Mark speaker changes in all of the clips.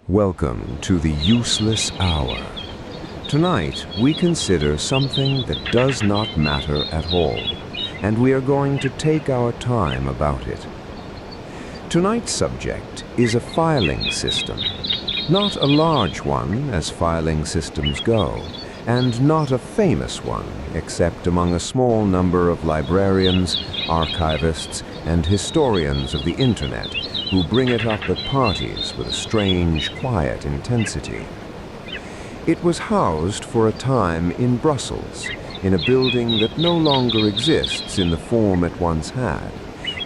Speaker 1: Welcome to the Useless Hour. Tonight, we consider something that does not matter at all, and we are going to take our time about it. Tonight's subject is a filing system. Not a large one, as filing systems go, and not a famous one, except among a small number of librarians, archivists, and historians of the Internet who bring it up at parties with a strange, quiet intensity. It was housed for a time in Brussels, in a building that no longer exists in the form it once had,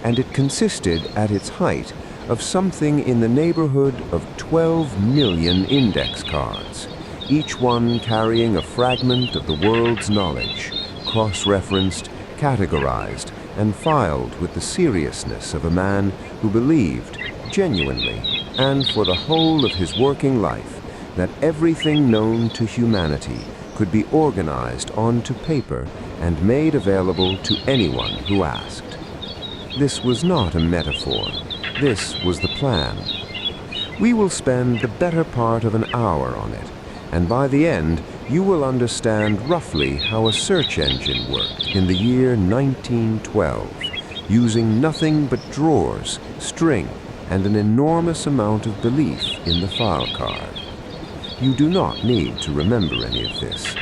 Speaker 1: and it consisted at its height of something in the neighborhood of 12 million index cards, each one carrying a fragment of the world's knowledge, cross-referenced, categorized, and filed with the seriousness of a man who believed, genuinely, and for the whole of his working life, that everything known to humanity could be organized onto paper and made available to anyone who asked. This was not a metaphor. This was the plan. We will spend the better part of an hour on it, and by the end, you will understand roughly how a search engine worked in the year 1912, using nothing but drawers, string, and an enormous amount of belief in the file card. You do not need to remember any of this.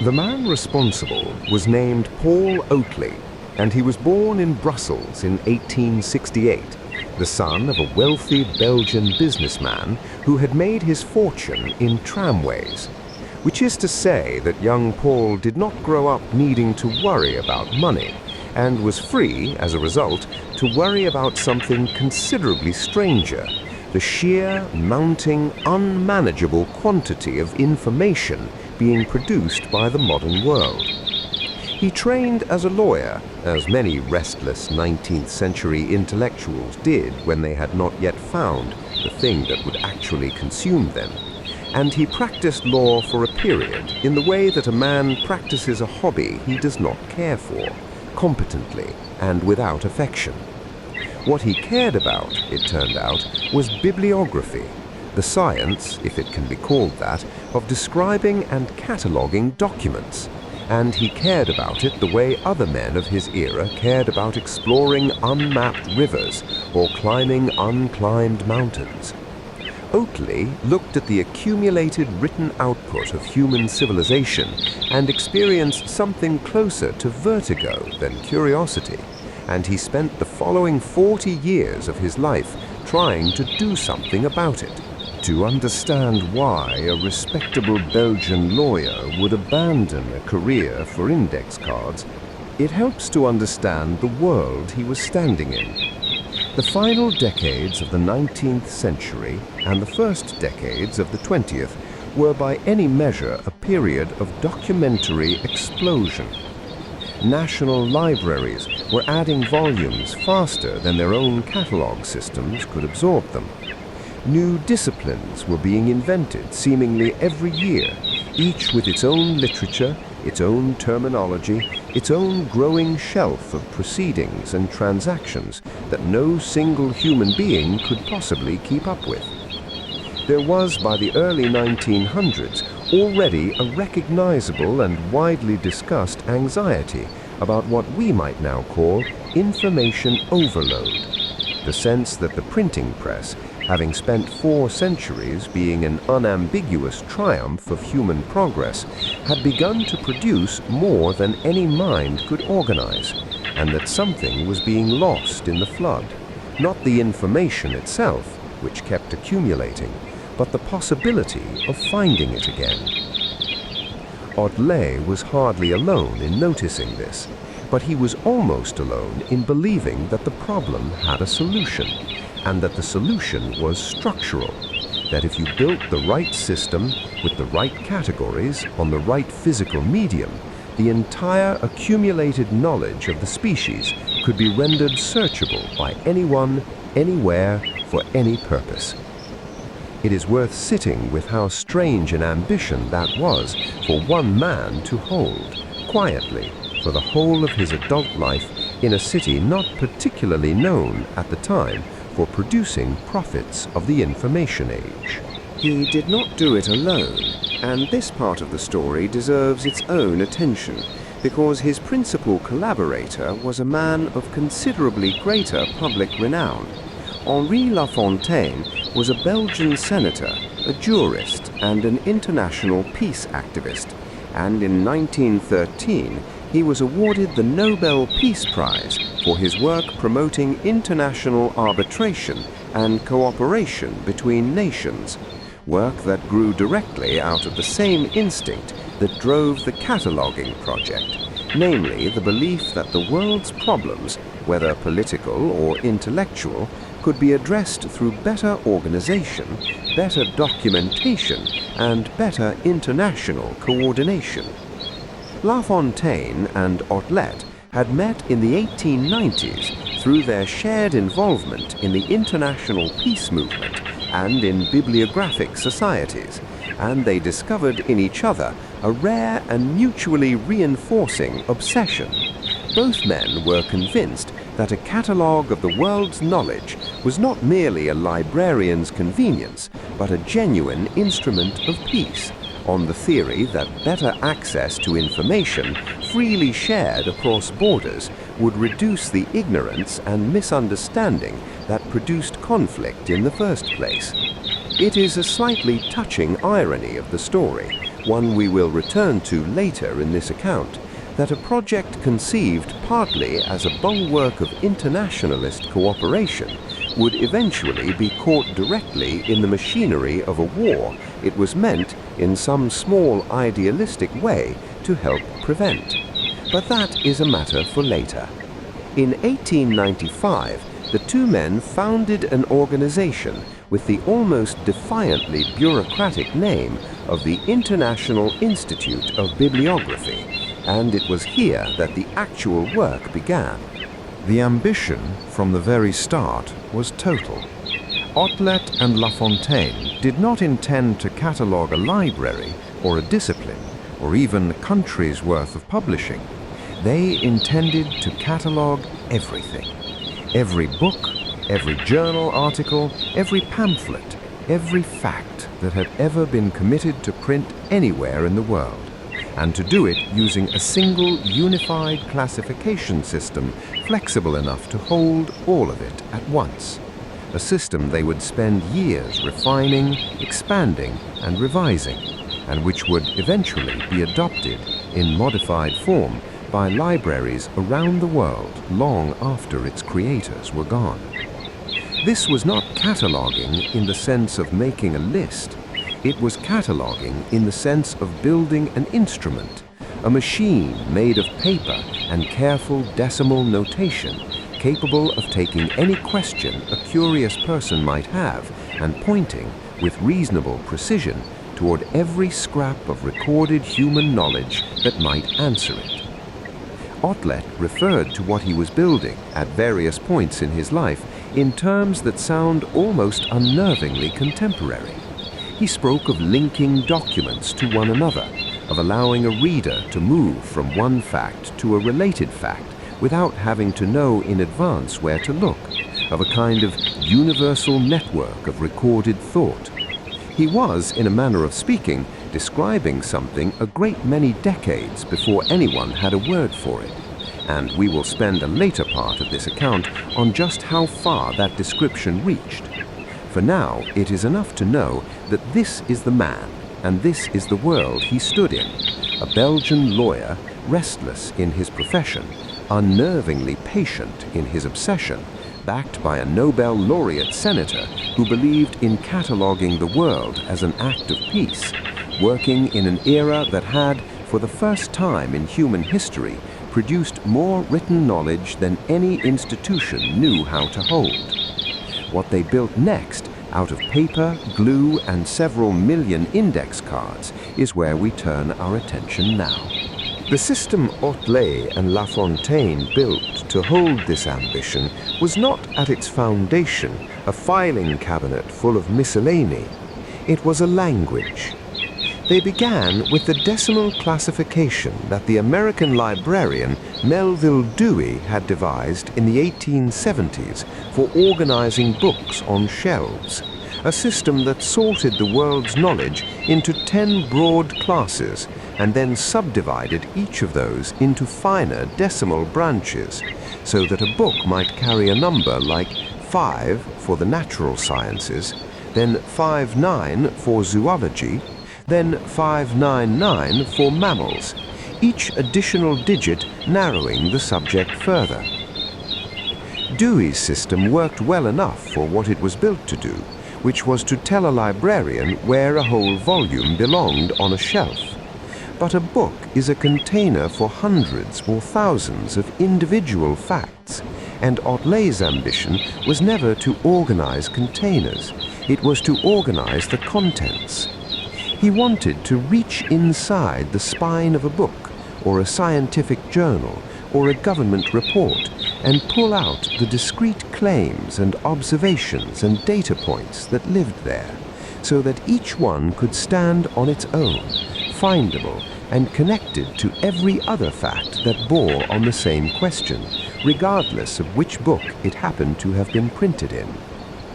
Speaker 1: The man responsible was named Paul Otlet, and he was born in Brussels in 1868, the son of a wealthy Belgian businessman who had made his fortune in tramways. Which is to say that young Paul did not grow up needing to worry about money, and was free, as a result, to worry about something considerably stranger, the sheer, mounting, unmanageable quantity of information being produced by the modern world. He trained as a lawyer, as many restless 19th century intellectuals did when they had not yet found the thing that would actually consume them. And he practiced law for a period in the way that a man practices a hobby he does not care for, competently and without affection. What he cared about, it turned out, was bibliography, the science, if it can be called that, of describing and cataloguing documents. And he cared about it the way other men of his era cared about exploring unmapped rivers or climbing unclimbed mountains. Otlet looked at the accumulated written output of human civilization and experienced something closer to vertigo than curiosity, and he spent the following 40 years of his life trying to do something about it. To understand why a respectable Belgian lawyer would abandon a career for index cards, it helps to understand the world he was standing in. The final decades of the 19th century and the first decades of the 20th were by any measure a period of documentary explosion. National libraries were adding volumes faster than their own catalog systems could absorb them. New disciplines were being invented seemingly every year, each with its own literature, its own terminology, its own growing shelf of proceedings and transactions that no single human being could possibly keep up with. There was, by the early 1900s, already a recognizable and widely discussed anxiety about what we might now call information overload, the sense that the printing press, having spent 4 centuries being an unambiguous triumph of human progress, had begun to produce more than any mind could organize, and that something was being lost in the flood, not the information itself, which kept accumulating, but the possibility of finding it again. Otlet was hardly alone in noticing this, but he was almost alone in believing that the problem had a solution, and that the solution was structural, that if you built the right system with the right categories on the right physical medium, the entire accumulated knowledge of the species could be rendered searchable by anyone, anywhere, for any purpose. It is worth sitting with how strange an ambition that was for one man to hold, quietly, for the whole of his adult life in a city not particularly known at the time for producing prophets of the information age. He did not do it alone, and this part of the story deserves its own attention, because his principal collaborator was a man of considerably greater public renown. Henri La Fontaine was a Belgian senator, a jurist, and an international peace activist, and in 1913 he was awarded the Nobel Peace Prize for his work promoting international arbitration and cooperation between nations, work that grew directly out of the same instinct that drove the cataloguing project, namely the belief that the world's problems, whether political or intellectual, could be addressed through better organization, better documentation, and better international coordination. La Fontaine and Otlet had met in the 1890s through their shared involvement in the international peace movement and in bibliographic societies, and they discovered in each other a rare and mutually reinforcing obsession. Both men were convinced that a catalogue of the world's knowledge was not merely a librarian's convenience, but a genuine instrument of peace, on the theory that better access to information freely shared across borders would reduce the ignorance and misunderstanding that produced conflict in the first place. It is a slightly touching irony of the story, one we will return to later in this account, that a project conceived partly as a bulwark of internationalist cooperation would eventually be caught directly in the machinery of a war it was meant, in some small idealistic way, to help prevent. But that is a matter for later. In 1895, the two men founded an organization with the almost defiantly bureaucratic name of the International Institute of Bibliography, and it was here that the actual work began. The ambition, from the very start, was total. Otlet and La Fontaine did not intend to catalogue a library or a discipline, or even a country's worth of publishing. They intended to catalogue everything. Every book, every journal article, every pamphlet, every fact that had ever been committed to print anywhere in the world, and to do it using a single unified classification system flexible enough to hold all of it at once. A system they would spend years refining, expanding, and revising, and which would eventually be adopted in modified form by libraries around the world long after its creators were gone. This was not cataloguing in the sense of making a list. It was cataloguing in the sense of building an instrument, a machine made of paper and careful decimal notation, capable of taking any question a curious person might have and pointing with reasonable precision toward every scrap of recorded human knowledge that might answer it. Otlet referred to what he was building at various points in his life in terms that sound almost unnervingly contemporary. He spoke of linking documents to one another, of allowing a reader to move from one fact to a related fact without having to know in advance where to look, of a kind of universal network of recorded thought. He was, in a manner of speaking, describing something a great many decades before anyone had a word for it, and we will spend a later part of this account on just how far that description reached. For now, it is enough to know that this is the man, and this is the world he stood in, a Belgian lawyer, restless in his profession, unnervingly patient in his obsession, backed by a Nobel laureate senator who believed in cataloguing the world as an act of peace, working in an era that had, for the first time in human history, produced more written knowledge than any institution knew how to hold. What they built next, out of paper, glue, and several million index cards, is where we turn our attention now. The system Otlet and La Fontaine built to hold this ambition was not at its foundation a filing cabinet full of miscellany. It was a language. They began with the decimal classification that the American librarian Melville Dewey had devised in the 1870s for organizing books on shelves, a system that sorted the world's knowledge into 10 broad classes and then subdivided each of those into finer decimal branches, so that a book might carry a number like 5 for the natural sciences, then 59 for zoology, then 599 for mammals, each additional digit narrowing the subject further. Dewey's system worked well enough for what it was built to do, which was to tell a librarian where a whole volume belonged on a shelf. But a book is a container for hundreds or thousands of individual facts, and Otlet's ambition was never to organize containers. It was to organize the contents. He wanted to reach inside the spine of a book, or a scientific journal, or a government report, and pull out the discrete claims and observations and data points that lived there, so that each one could stand on its own, findable and connected to every other fact that bore on the same question, regardless of which book it happened to have been printed in.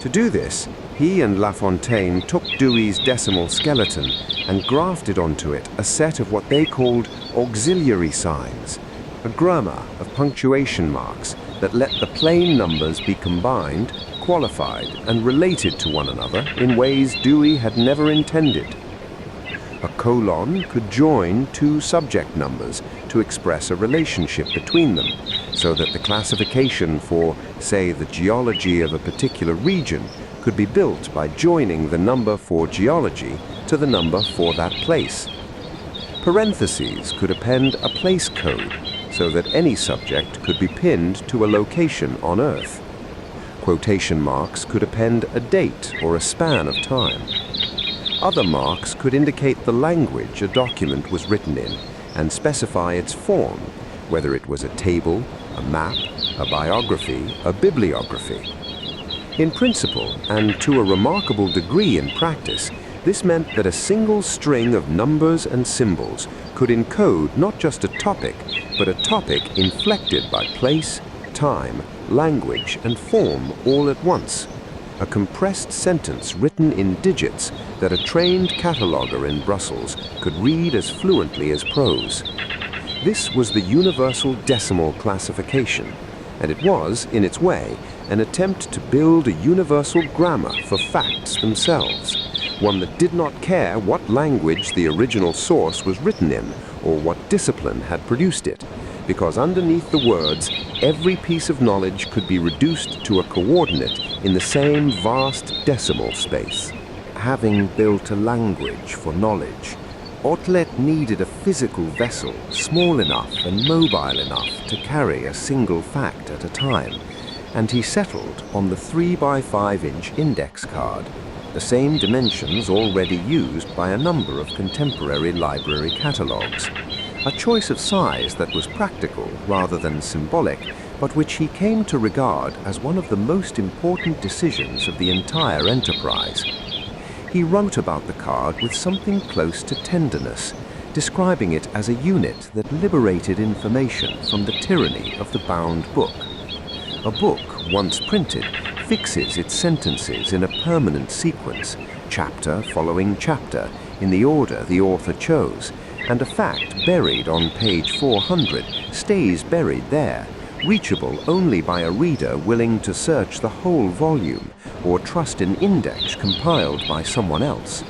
Speaker 1: To do this, he and La Fontaine took Dewey's decimal skeleton and grafted onto it a set of what they called auxiliary signs, a grammar of punctuation marks that let the plain numbers be combined, qualified, and related to one another in ways Dewey had never intended. A colon could join two subject numbers to express a relationship between them, so that the classification for, say, the geology of a particular region could be built by joining the number for geology to the number for that place. Parentheses could append a place code, so that any subject could be pinned to a location on Earth. Quotation marks could append a date or a span of time. Other marks could indicate the language a document was written in and specify its form, whether it was a table, a map, a biography, a bibliography. In principle, and to a remarkable degree in practice, this meant that a single string of numbers and symbols could encode not just a topic, but a topic inflected by place, time, language, and form all at once. A compressed sentence written in digits that a trained cataloguer in Brussels could read as fluently as prose. This was the universal decimal classification, and it was, in its way, an attempt to build a universal grammar for facts themselves, one that did not care what language the original source was written in or what discipline had produced it, because underneath the words, every piece of knowledge could be reduced to a coordinate in the same vast decimal space. Having built a language for knowledge, Otlet needed a physical vessel small enough and mobile enough to carry a single fact at a time, and he settled on the 3x5-inch index card, the same dimensions already used by a number of contemporary library catalogues. A choice of size that was practical rather than symbolic, but which he came to regard as one of the most important decisions of the entire enterprise. He wrote about the card with something close to tenderness, describing it as a unit that liberated information from the tyranny of the bound book. A book, once printed, fixes its sentences in a permanent sequence, chapter following chapter, in the order the author chose, and a fact buried on page 400 stays buried there, reachable only by a reader willing to search the whole volume or trust an index compiled by someone else.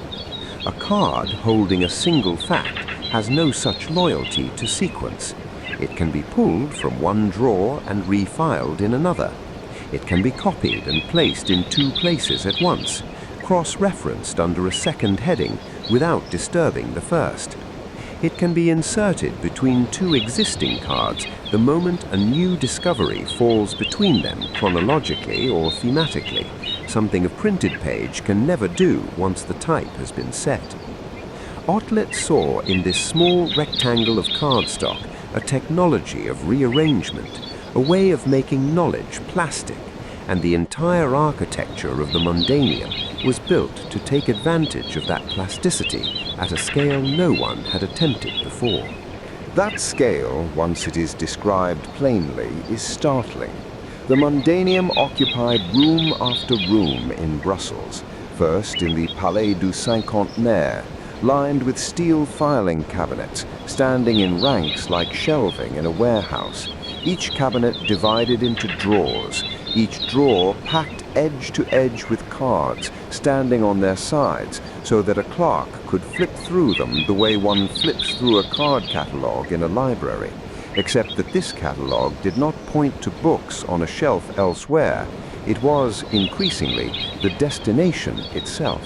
Speaker 1: A card holding a single fact has no such loyalty to sequence. It can be pulled from one drawer and refiled in another. It can be copied and placed in two places at once, cross-referenced under a second heading without disturbing the first. It can be inserted between two existing cards the moment a new discovery falls between them chronologically or thematically, something a printed page can never do once the type has been set. Otlet saw in this small rectangle of cardstock a technology of rearrangement, a way of making knowledge plastic, and the entire architecture of the Mundaneum was built to take advantage of that plasticity at a scale no one had attempted before. That scale, once it is described plainly, is startling. The Mundaneum occupied room after room in Brussels, First in the Palais du Cinquantenaire, lined with steel filing cabinets, standing in ranks like shelving in a warehouse, each cabinet divided into drawers, each drawer packed edge to edge with cards standing on their sides so that a clerk could flip through them the way one flips through a card catalogue in a library, except that this catalogue did not point to books on a shelf elsewhere. It was, increasingly, the destination itself.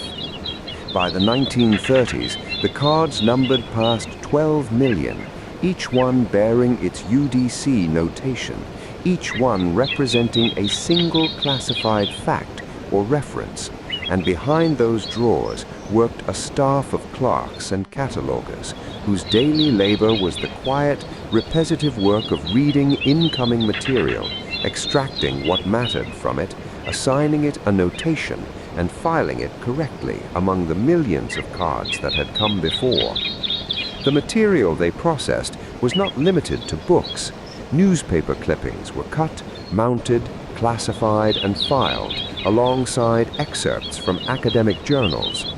Speaker 1: By the 1930s, the cards numbered past 12 million, each one bearing its UDC notation, each one representing a single classified fact or reference, and behind those drawers worked a staff of clerks and catalogers whose daily labor was the quiet, repetitive work of reading incoming material, extracting what mattered from it, assigning it a notation, and filing it correctly among the millions of cards that had come before. The material they processed was not limited to books. Newspaper clippings were cut, mounted, classified, and filed alongside excerpts from academic journals.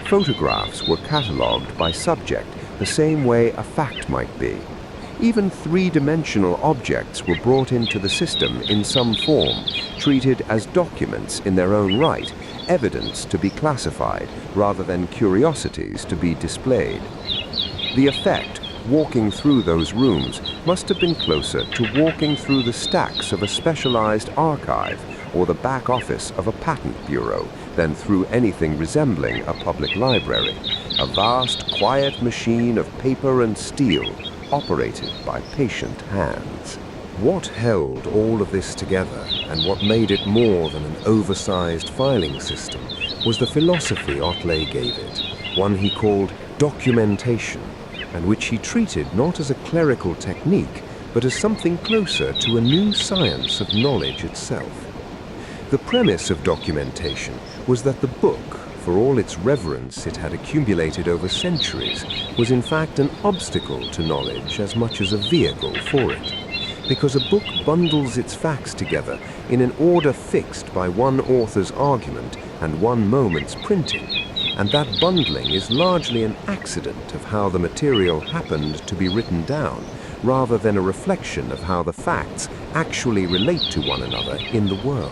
Speaker 1: Photographs were catalogued by subject the same way a fact might be. Even three-dimensional objects were brought into the system in some form, treated as documents in their own right, evidence to be classified rather than curiosities to be displayed. The effect, walking through those rooms, must have been closer to walking through the stacks of a specialized archive or the back office of a patent bureau than through anything resembling a public library, a vast, quiet machine of paper and steel, operated by patient hands. What held all of this together, and what made it more than an oversized filing system, was the philosophy Otlet gave it, one he called documentation, and which he treated not as a clerical technique, but as something closer to a new science of knowledge itself. The premise of documentation was that the book, for all its reverence it had accumulated over centuries, was in fact an obstacle to knowledge as much as a vehicle for it. Because a book bundles its facts together in an order fixed by one author's argument and one moment's printing, and that bundling is largely an accident of how the material happened to be written down, rather than a reflection of how the facts actually relate to one another in the world.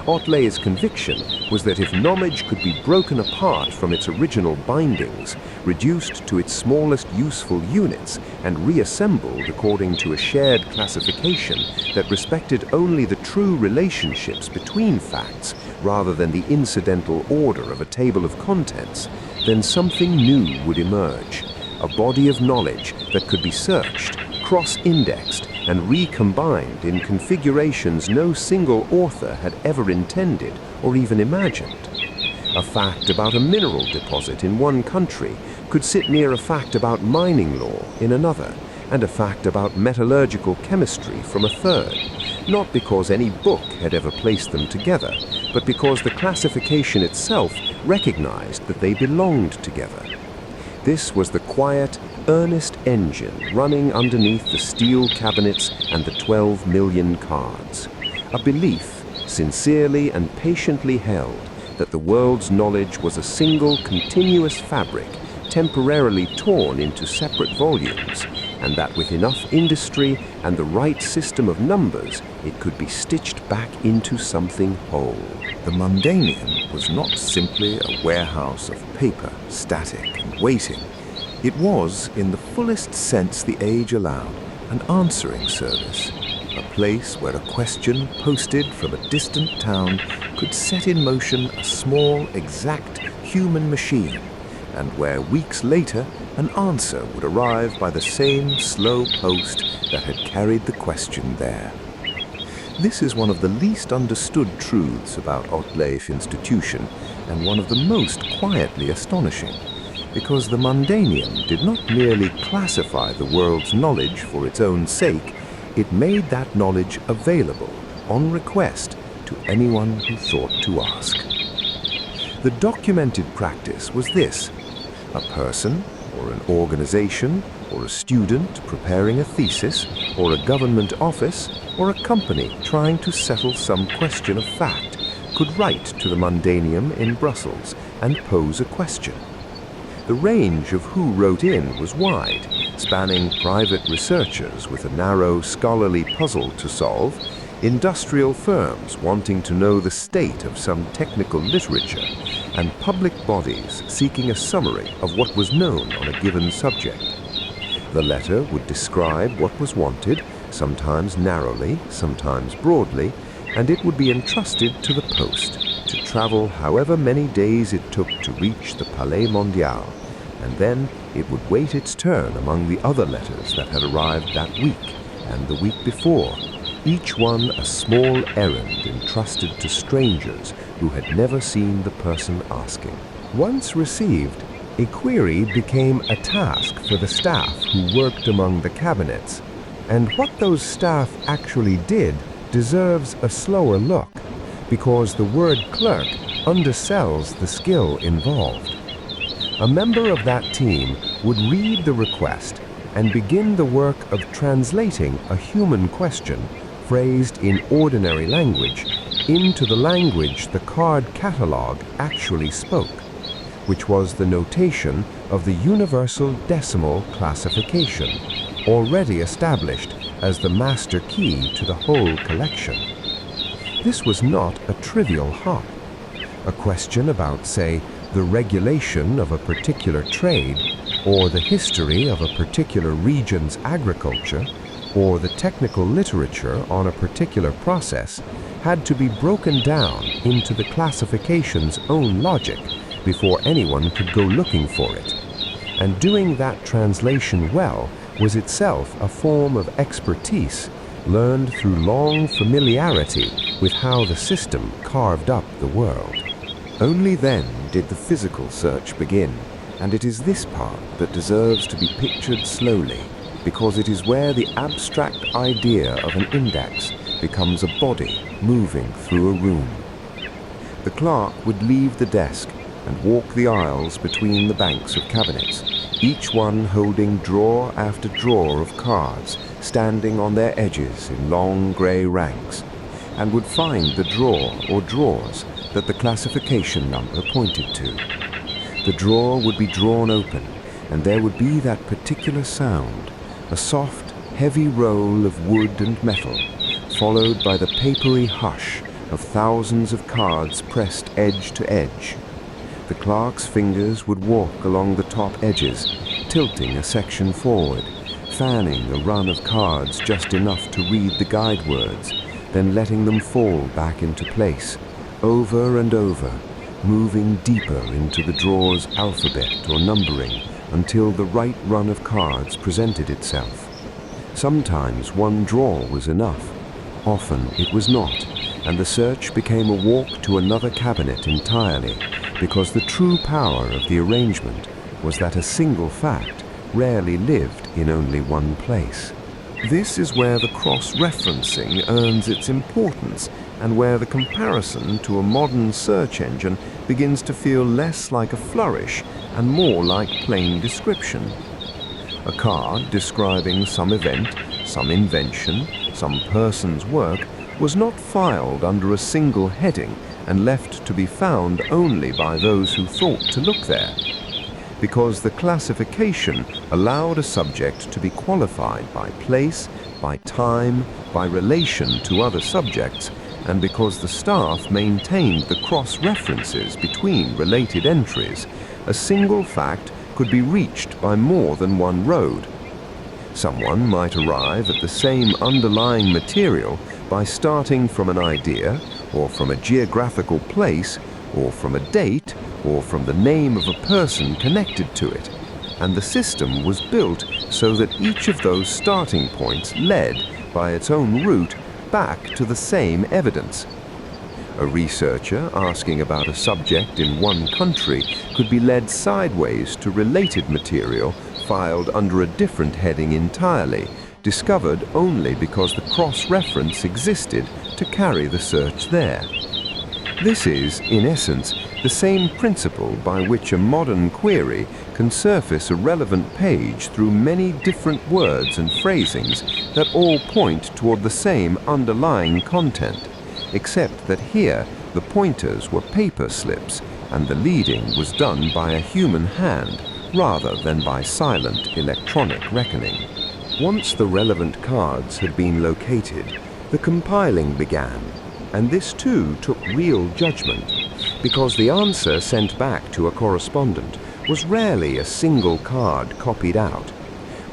Speaker 1: Otlet's conviction was that if knowledge could be broken apart from its original bindings, reduced to its smallest useful units, and reassembled according to a shared classification that respected only the true relationships between facts rather than the incidental order of a table of contents, then something new would emerge, a body of knowledge that could be searched, cross-indexed, and recombined in configurations no single author had ever intended or even imagined. A fact about a mineral deposit in one country could sit near a fact about mining law in another, and a fact about metallurgical chemistry from a third, not because any book had ever placed them together, but because the classification itself recognized that they belonged together. This was the quiet, earnest engine running underneath the steel cabinets and the 12 million cards. A belief, sincerely and patiently held, that the world's knowledge was a single continuous fabric, temporarily torn into separate volumes, and that with enough industry and the right system of numbers, it could be stitched back into something whole. The Mundaneum was not simply a warehouse of paper, static and waiting. It was, in the fullest sense the age allowed, an answering service, a place where a question posted from a distant town could set in motion a small, exact human machine, and where weeks later an answer would arrive by the same slow post that had carried the question there. This is one of the least understood truths about Otlet's institution, and one of the most quietly astonishing, because the Mundaneum did not merely classify the world's knowledge for its own sake, it made that knowledge available, on request, to anyone who thought to ask. The documented practice was this: a person, or an organization, or a student preparing a thesis, or a government office, or a company trying to settle some question of fact, could write to the Mundaneum in Brussels and pose a question. The range of who wrote in was wide, spanning private researchers with a narrow scholarly puzzle to solve, industrial firms wanting to know the state of some technical literature, and public bodies seeking a summary of what was known on a given subject. The letter would describe what was wanted, sometimes narrowly, sometimes broadly, and it would be entrusted to the post to travel however many days it took to reach the Palais Mondial, and then it would wait its turn among the other letters that had arrived that week and the week before, each one a small errand entrusted to strangers who had never seen the person asking. Once received, a query became a task for the staff who worked among the cabinets, and what those staff actually did deserves a slower look, because the word clerk undersells the skill involved. A member of that team would read the request and begin the work of translating a human question phrased in ordinary language into the language the card catalogue actually spoke, which was the notation of the universal decimal classification, already established as the master key to the whole collection. This was not a trivial hop. A question about, say, the regulation of a particular trade, or the history of a particular region's agriculture, or the technical literature on a particular process, had to be broken down into the classification's own logic before anyone could go looking for it. And doing that translation well was itself a form of expertise learned through long familiarity with how the system carved up the world. Only then did the physical search begin, and it is this part that deserves to be pictured slowly, because it is where the abstract idea of an index becomes a body moving through a room. The clerk would leave the desk and walk the aisles between the banks of cabinets, each one holding drawer after drawer of cards standing on their edges in long grey ranks, and would find the drawer or drawers that the classification number pointed to. The drawer would be drawn open, and there would be that particular sound, a soft, heavy roll of wood and metal, followed by the papery hush of thousands of cards pressed edge to edge. The clerk's fingers would walk along the top edges, tilting a section forward, fanning a run of cards just enough to read the guide words, then letting them fall back into place, over and over, moving deeper into the drawer's alphabet or numbering until the right run of cards presented itself. Sometimes one drawer was enough, often it was not, and the search became a walk to another cabinet entirely, because the true power of the arrangement was that a single fact rarely lived in only one place. This is where the cross-referencing earns its importance, and where the comparison to a modern search engine begins to feel less like a flourish and more like plain description. A card describing some event, some invention, some person's work was not filed under a single heading and left to be found only by those who thought to look there, because the classification allowed a subject to be qualified by place, by time, by relation to other subjects, and because the staff maintained the cross-references between related entries, a single fact could be reached by more than one road. Someone might arrive at the same underlying material by starting from an idea, or from a geographical place, or from a date, or from the name of a person connected to it, and the system was built so that each of those starting points led, by its own route, back to the same evidence. A researcher asking about a subject in one country could be led sideways to related material filed under a different heading entirely, discovered only because the cross-reference existed to carry the search there. This is, in essence, the same principle by which a modern query can surface a relevant page through many different words and phrasings that all point toward the same underlying content, except that here The pointers were paper slips, and the leading was done by a human hand rather than by silent electronic reckoning. Once the relevant cards had been located, the compiling began, and this too took real judgment, because the answer sent back to a correspondent was rarely a single card copied out.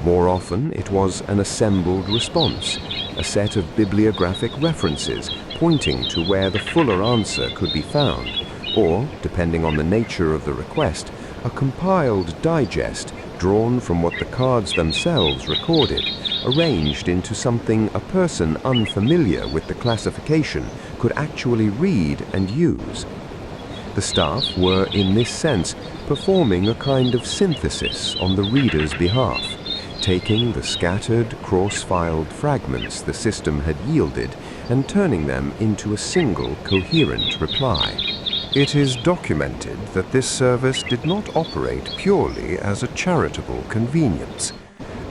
Speaker 1: More often it was an assembled response, a set of bibliographic references pointing to where the fuller answer could be found, or, depending on the nature of the request, a compiled digest drawn from what the cards themselves recorded, arranged into something a person unfamiliar with the classification could actually read and use. The staff were, in this sense, performing a kind of synthesis on the reader's behalf, taking the scattered, cross-filed fragments the system had yielded and turning them into a single coherent reply. It is documented that this service did not operate purely as a charitable convenience.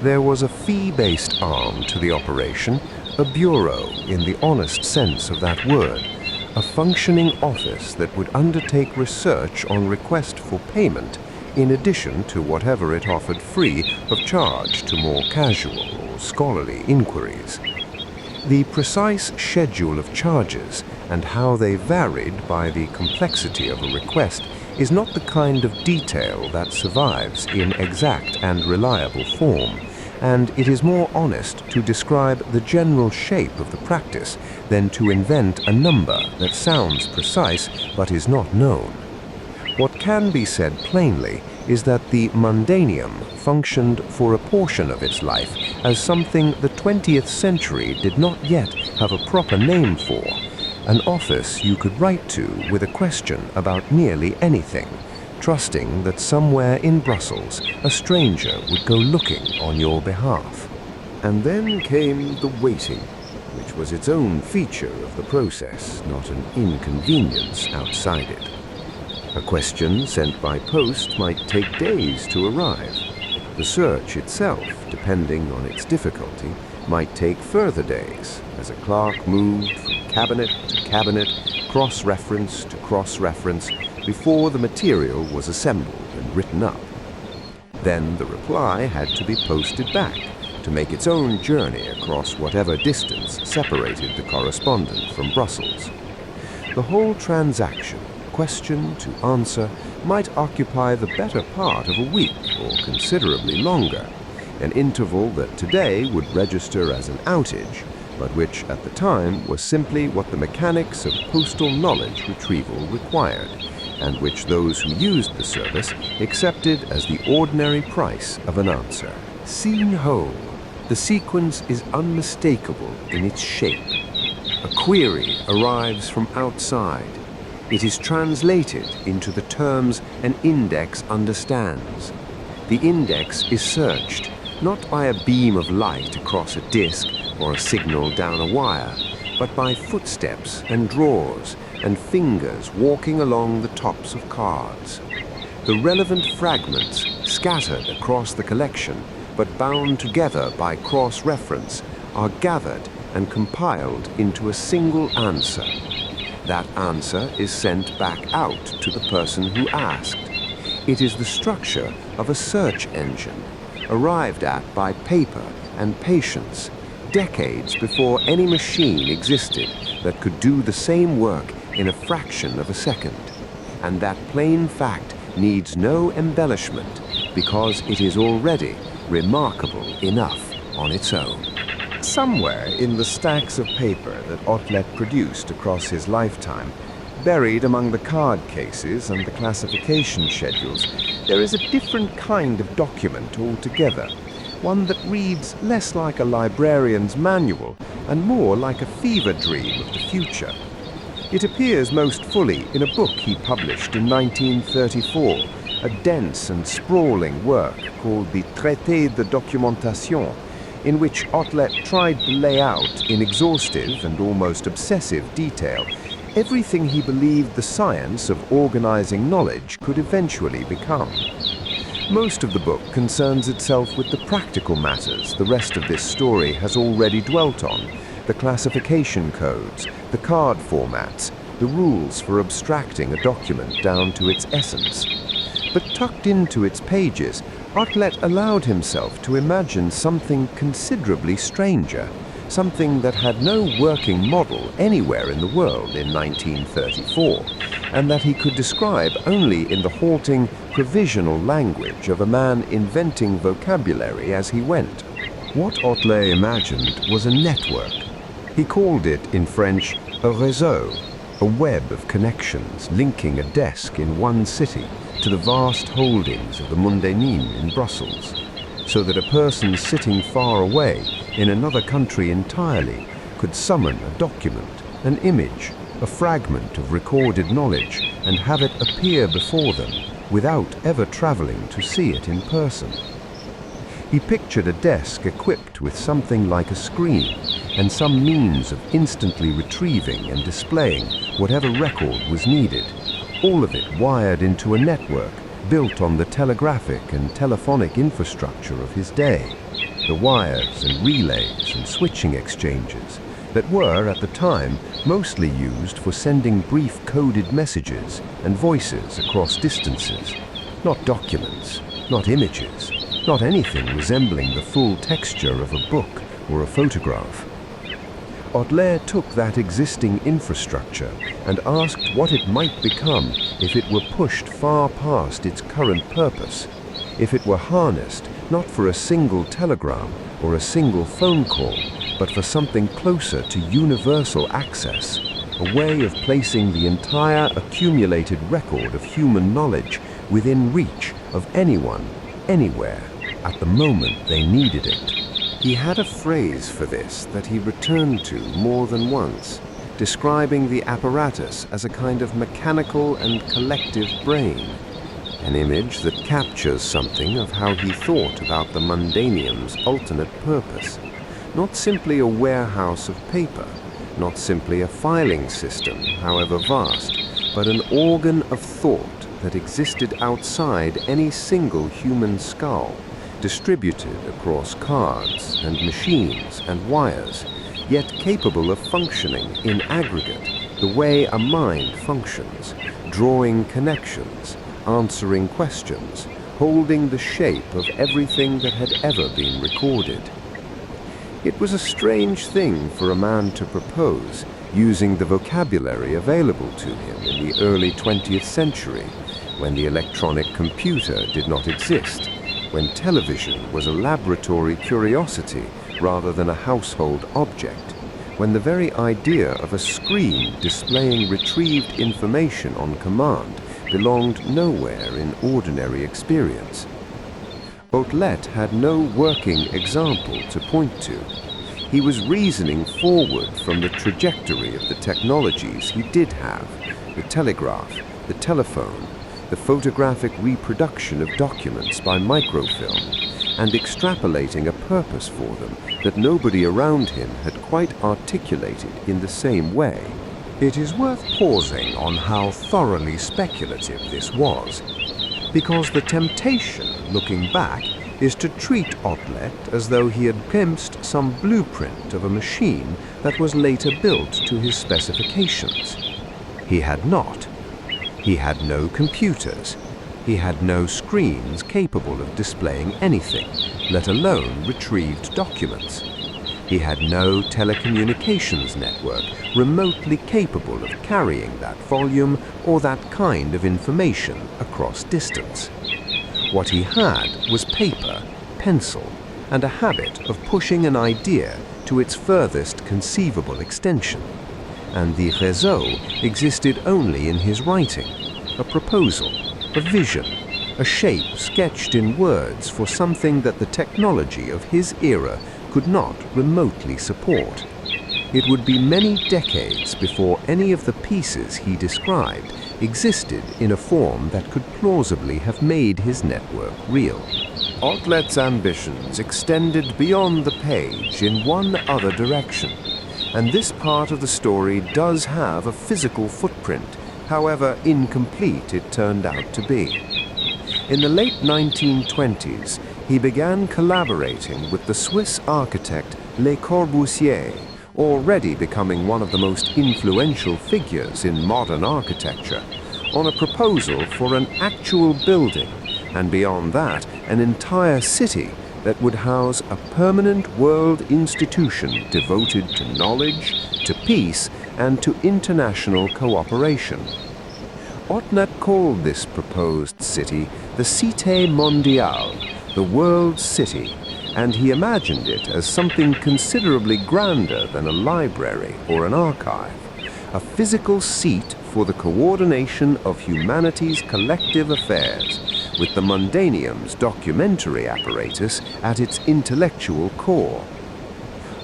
Speaker 1: There was a fee-based arm to the operation, a bureau in the honest sense of that word, a functioning office that would undertake research on request for payment in addition to whatever it offered free of charge to more casual or scholarly inquiries. The precise schedule of charges and how they varied by the complexity of a request is not the kind of detail that survives in exact and reliable form, and it is more honest to describe the general shape of the practice than to invent a number that sounds precise but is not known. What can be said plainly is that the Mundaneum functioned for a portion of its life as something the 20th century did not yet have a proper name for, an office you could write to with a question about nearly anything, trusting that somewhere in Brussels a stranger would go looking on your behalf. And then came the waiting, which was its own feature of the process, not an inconvenience outside it. A question sent by post might take days to arrive. The search itself, depending on its difficulty, might take further days, as a clerk moved from cabinet to cabinet, cross-reference to cross-reference, before the material was assembled and written up. Then the reply had to be posted back to make its own journey across whatever distance separated the correspondent from Brussels. The whole transaction, question to answer, might occupy the better part of a week or considerably longer, an interval that today would register as an outage, but which at the time was simply what the mechanics of postal knowledge retrieval required, and which those who used the service accepted as the ordinary price of an answer. Seen whole, the sequence is unmistakable in its shape. A query arrives from outside. It is translated into the terms an index understands. The index is searched, not by a beam of light across a disk or a signal down a wire, but by footsteps and drawers and fingers walking along the tops of cards. The relevant fragments, scattered across the collection, but bound together by cross-reference, are gathered and compiled into a single answer. That answer is sent back out to the person who asked. It is the structure of a search engine, arrived at by paper and patience, decades before any machine existed that could do the same work in a fraction of a second. And that plain fact needs no embellishment because it is already remarkable enough on its own. Somewhere in the stacks of paper that Otlet produced across his lifetime, buried among the card cases and the classification schedules, there is a different kind of document altogether, one that reads less like a librarian's manual and more like a fever dream of the future. It appears most fully in a book he published in 1934, a dense and sprawling work called the Traité de documentation, in which Otlet tried to lay out in exhaustive and almost obsessive detail everything he believed the science of organizing knowledge could eventually become. Most of the book concerns itself with the practical matters the rest of this story has already dwelt on, the classification codes, the card formats, the rules for abstracting a document down to its essence. But tucked into its pages, Otlet allowed himself to imagine something considerably stranger, something that had no working model anywhere in the world in 1934, and that he could describe only in the halting, provisional language of a man inventing vocabulary as he went. What Otlet imagined was a network. He called it, in French, a réseau, a web of connections linking a desk in one city to the vast holdings of the Mundaneum in Brussels, so that a person sitting far away in another country entirely could summon a document, an image, a fragment of recorded knowledge, and have it appear before them without ever traveling to see it in person. He pictured a desk equipped with something like a screen and some means of instantly retrieving and displaying whatever record was needed, all of it wired into a network built on the telegraphic and telephonic infrastructure of his day, the wires and relays and switching exchanges that were, at the time, mostly used for sending brief coded messages and voices across distances, not documents, not images, not anything resembling the full texture of a book or a photograph. Otlet took that existing infrastructure and asked what it might become if it were pushed far past its current purpose, if it were harnessed not for a single telegram or a single phone call, but for something closer to universal access, a way of placing the entire accumulated record of human knowledge within reach of anyone, anywhere, at the moment they needed it. He had a phrase for this that he returned to more than once, describing the apparatus as a kind of mechanical and collective brain, an image that captures something of how he thought about the Mundaneum's ultimate purpose, not simply a warehouse of paper, not simply a filing system, however vast, but an organ of thought that existed outside any single human skull, distributed across cards and machines and wires, yet capable of functioning in aggregate the way a mind functions, drawing connections, answering questions, holding the shape of everything that had ever been recorded. It was a strange thing for a man to propose, using the vocabulary available to him in the early 20th century, when the electronic computer did not exist, when television was a laboratory curiosity rather than a household object, when the very idea of a screen displaying retrieved information on command belonged nowhere in ordinary experience. Otlet had no working example to point to. He was reasoning forward from the trajectory of the technologies he did have, the telegraph, the telephone, the photographic reproduction of documents by microfilm, and extrapolating a purpose for them that nobody around him had quite articulated in the same way. It is worth pausing on how thoroughly speculative this was, because the temptation, looking back, is to treat Otlet as though he had glimpsed some blueprint of a machine that was later built to his specifications. He had not. He had no computers. He had no screens capable of displaying anything, let alone retrieved documents. He had no telecommunications network remotely capable of carrying that volume or that kind of information across distance. What he had was paper, pencil, and a habit of pushing an idea to its furthest conceivable extension. And the réseau existed only in his writing, a proposal, a vision, a shape sketched in words for something that the technology of his era could not remotely support. It would be many decades before any of the pieces he described existed in a form that could plausibly have made his network real. Otlet's ambitions extended beyond the page in one other direction, and this part of the story does have a physical footprint, however incomplete it turned out to be. In the late 1920s, he began collaborating with the Swiss architect Le Corbusier, already becoming one of the most influential figures in modern architecture, on a proposal for an actual building, and beyond that, an entire city that would house a permanent world institution devoted to knowledge, to peace, and to international cooperation. Otlet called this proposed city the Cité Mondiale, the World City, and he imagined it as something considerably grander than a library or an archive, a physical seat for the coordination of humanity's collective affairs, with the Mundaneum's documentary apparatus at its intellectual core.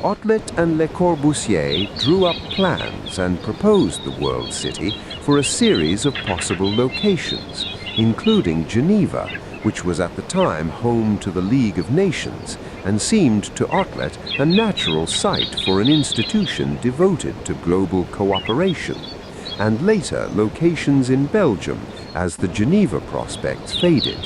Speaker 1: Otlet and Le Corbusier drew up plans and proposed the World City for a series of possible locations, including Geneva, which was at the time home to the League of Nations and seemed to Otlet a natural site for an institution devoted to global cooperation, and later locations in Belgium as the Geneva prospects faded.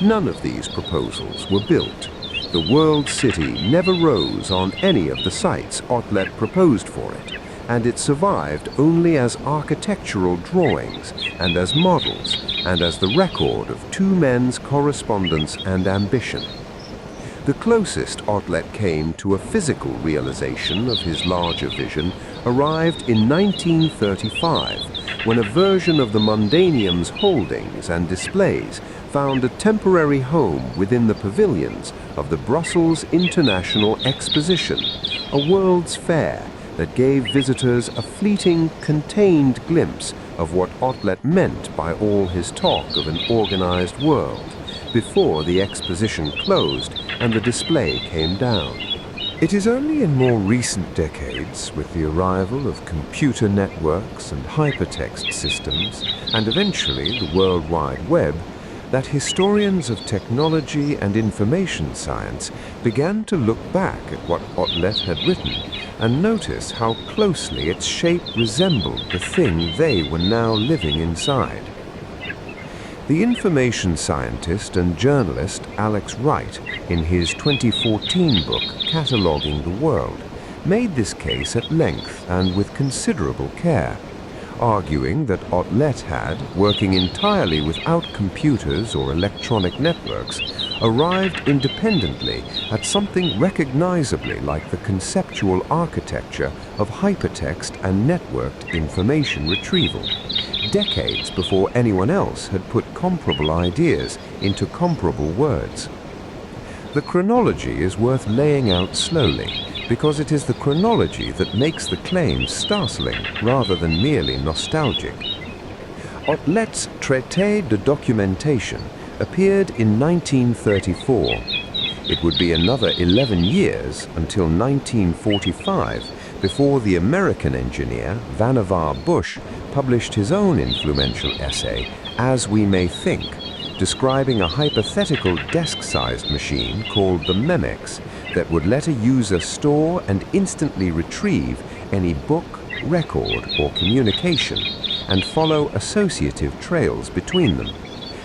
Speaker 1: None of these proposals were built. The World City never rose on any of the sites Otlet proposed for it, and it survived only as architectural drawings and as models and as the record of two men's correspondence and ambition. The closest Otlet came to a physical realization of his larger vision arrived in 1935, when a version of the Mundaneum's holdings and displays found a temporary home within the pavilions of the Brussels International Exposition, a World's Fair that gave visitors a fleeting, contained glimpse of what Otlet meant by all his talk of an organized world, before the exposition closed and the display came down. It is only in more recent decades, with the arrival of computer networks and hypertext systems, and eventually the World Wide Web, that historians of technology and information science began to look back at what Otlet had written and notice how closely its shape resembled the thing they were now living inside. The information scientist and journalist Alex Wright, in his 2014 book Cataloguing the World, made this case at length and with considerable care, arguing that Otlet had, working entirely without computers or electronic networks, arrived independently at something recognizably like the conceptual architecture of hypertext and networked information retrieval, decades before anyone else had put comparable ideas into comparable words. The chronology is worth laying out slowly, because it is the chronology that makes the claims startling rather than merely nostalgic. Otlet's Traité de documentation appeared in 1934. It would be another 11 years until 1945 before the American engineer Vannevar Bush published his own influential essay, As We May Think, describing a hypothetical desk-sized machine called the Memex that would let a user store and instantly retrieve any book, record, or communication and follow associative trails between them,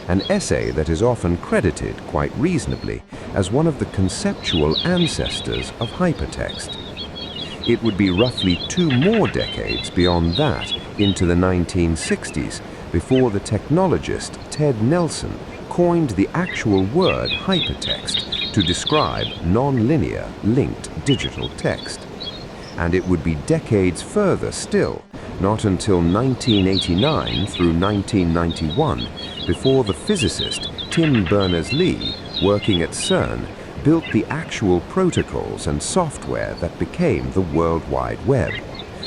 Speaker 1: an essay that is often credited, quite reasonably, as one of the conceptual ancestors of hypertext. It would be roughly 2 more decades beyond that, into the 1960s, before the technologist Ted Nelson coined the actual word hypertext to describe non-linear linked digital text. And it would be decades further still, not until 1989 through 1991, before the physicist Tim Berners-Lee, working at CERN, built the actual protocols and software that became the World Wide Web,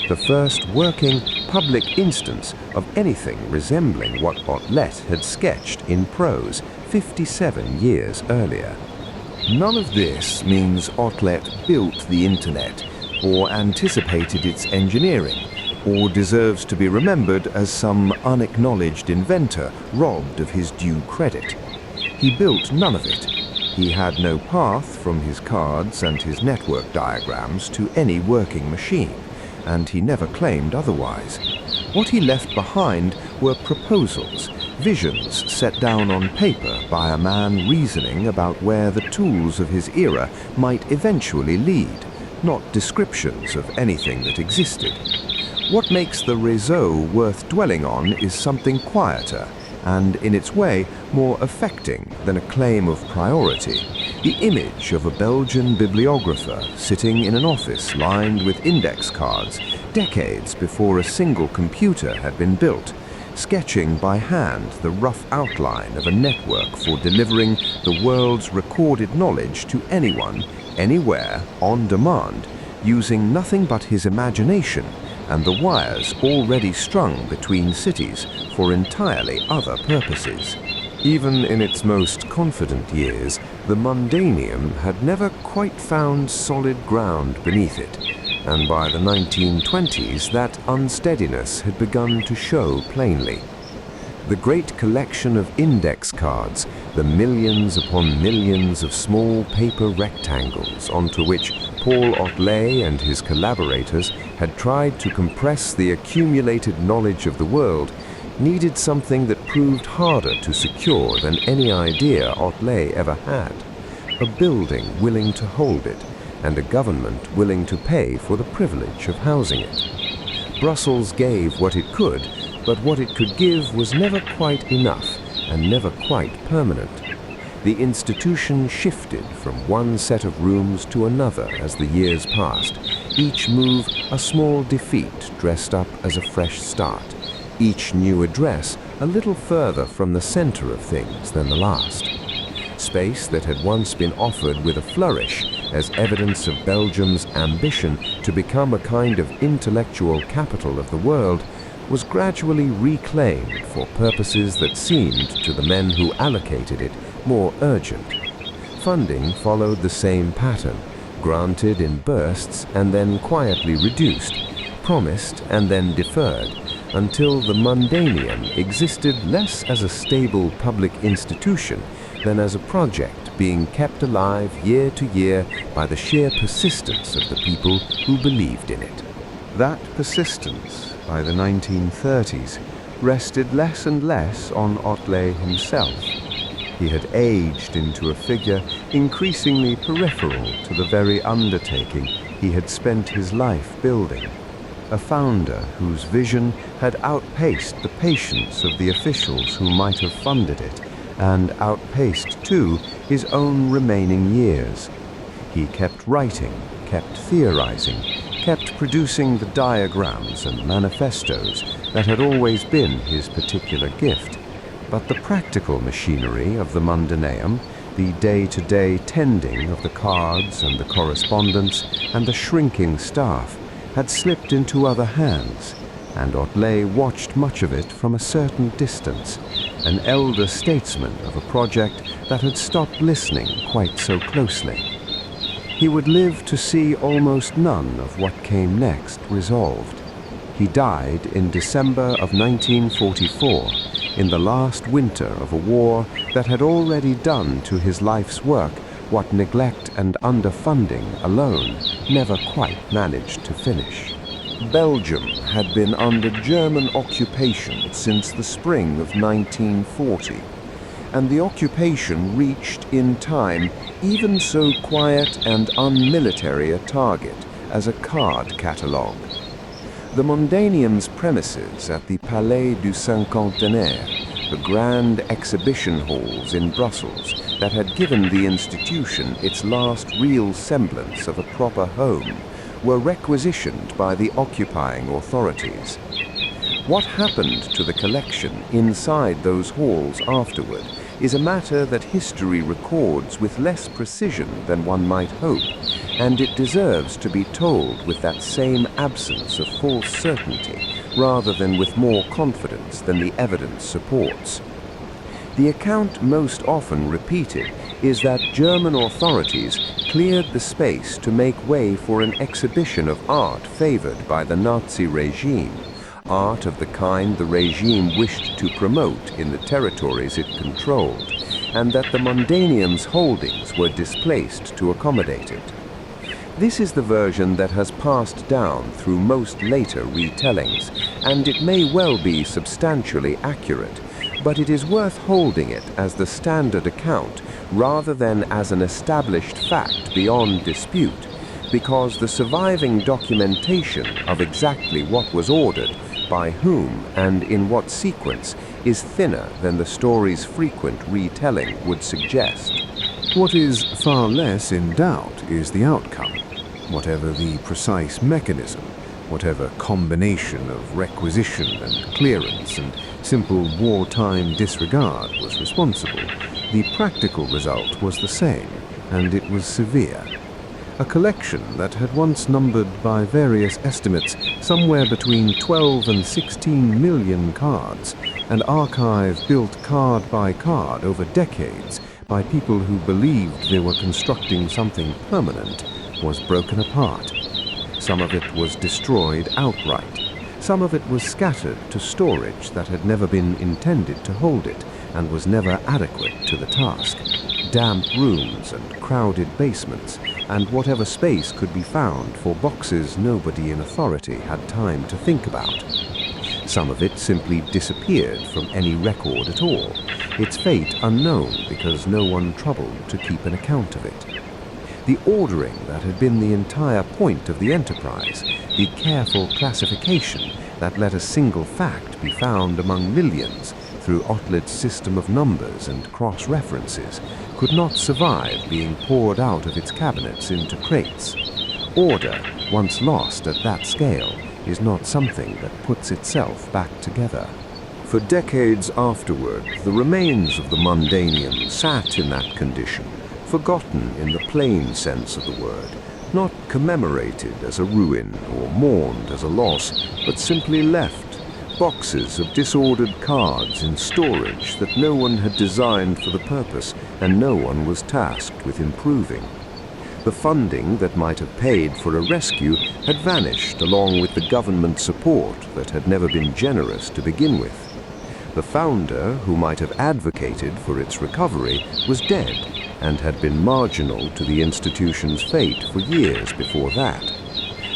Speaker 1: the first working public instance of anything resembling what Otlet had sketched in prose 57 years earlier. None of this means Otlet built the Internet, or anticipated its engineering, or deserves to be remembered as some unacknowledged inventor robbed of his due credit. He built none of it. He had no path from his cards and his network diagrams to any working machine, and he never claimed otherwise. What he left behind were proposals, visions set down on paper by a man reasoning about where the tools of his era might eventually lead, not descriptions of anything that existed. What makes the réseau worth dwelling on is something quieter and, in its way, more affecting than a claim of priority. The image of a Belgian bibliographer sitting in an office lined with index cards decades before a single computer had been built, sketching by hand the rough outline of a network for delivering the world's recorded knowledge to anyone, anywhere, on demand, using nothing but his imagination and the wires already strung between cities for entirely other purposes. Even in its most confident years, the Mundaneum had never quite found solid ground beneath it, and by the 1920s that unsteadiness had begun to show plainly. The great collection of index cards, the millions upon millions of small paper rectangles onto which Paul Otlet and his collaborators had tried to compress the accumulated knowledge of the world, needed something that proved harder to secure than any idea Otlet ever had. A building willing to hold it, and a government willing to pay for the privilege of housing it. Brussels gave what it could, but what it could give was never quite enough and never quite permanent. The institution shifted from one set of rooms to another as the years passed, each move a small defeat dressed up as a fresh start, each new address a little further from the center of things than the last. Space that had once been offered with a flourish as evidence of Belgium's ambition to become a kind of intellectual capital of the world was gradually reclaimed for purposes that seemed to the men who allocated it more urgent. Funding followed the same pattern, granted in bursts and then quietly reduced, promised and then deferred, until the Mundaneum existed less as a stable public institution than as a project being kept alive year to year by the sheer persistence of the people who believed in it. That persistence, by the 1930s, rested less and less on Otlet himself. He had aged into a figure increasingly peripheral to the very undertaking he had spent his life building. A founder whose vision had outpaced the patience of the officials who might have funded it, and outpaced, too, his own remaining years. He kept writing, kept theorizing, kept producing the diagrams and manifestos that had always been his particular gift. But the practical machinery of the Mundaneum, the day-to-day tending of the cards and the correspondence and the shrinking staff, had slipped into other hands, and Otlet watched much of it from a certain distance, an elder statesman of a project that had stopped listening quite so closely. He would live to see almost none of what came next resolved. He died in December of 1944, in the last winter of a war that had already done to his life's work what neglect and underfunding alone never quite managed to finish. Belgium had been under German occupation since the spring of 1940, and the occupation reached in time even so quiet and unmilitary a target as a card catalogue. The Mundaneum's premises at the Palais du Cinquantenaire, the grand exhibition halls in Brussels that had given the institution its last real semblance of a proper home, were requisitioned by the occupying authorities. What happened to the collection inside those halls afterward is a matter that history records with less precision than one might hope, and it deserves to be told with that same absence of false certainty, rather than with more confidence than the evidence supports. The account most often repeated is that German authorities cleared the space to make way for an exhibition of art favored by the Nazi regime, art of the kind the regime wished to promote in the territories it controlled, and that the Mundaneum's holdings were displaced to accommodate it. This is the version that has passed down through most later retellings, and it may well be substantially accurate, but it is worth holding it as the standard account rather than as an established fact beyond dispute, because the surviving documentation of exactly what was ordered, by whom, and in what sequence, is thinner than the story's frequent retelling would suggest.
Speaker 2: What is far less in doubt is the outcome. Whatever the precise mechanism, whatever combination of requisition and clearance and simple wartime disregard was responsible, the practical result was the same, and it was severe. A collection that had once numbered by various estimates somewhere between 12 and 16 million cards, an archive built card by card over decades by people who believed they were constructing something permanent, was broken apart. Some of it was destroyed outright. Some of it was scattered to storage that had never been intended to hold it and was never adequate to the task. Damp rooms and crowded basements, and whatever space could be found for boxes nobody in authority had time to think about. Some of it simply disappeared from any record at all, its fate unknown because no one troubled to keep an account of it. The ordering that had been the entire point of the enterprise, the careful classification that let a single fact be found among millions through Otlet's system of numbers and cross-references, could not survive being poured out of its cabinets into crates. Order, once lost at that scale, is not something that puts itself back together. For decades afterward, the remains of the Mundaneum sat in that condition, forgotten in the plain sense of the word, not commemorated as a ruin or mourned as a loss, but simply left, boxes of disordered cards in storage that no one had designed for the purpose and no one was tasked with improving. The funding that might have paid for a rescue had vanished along with the government support that had never been generous to begin with. The founder, who might have advocated for its recovery, was dead and had been marginal to the institution's fate for years before that.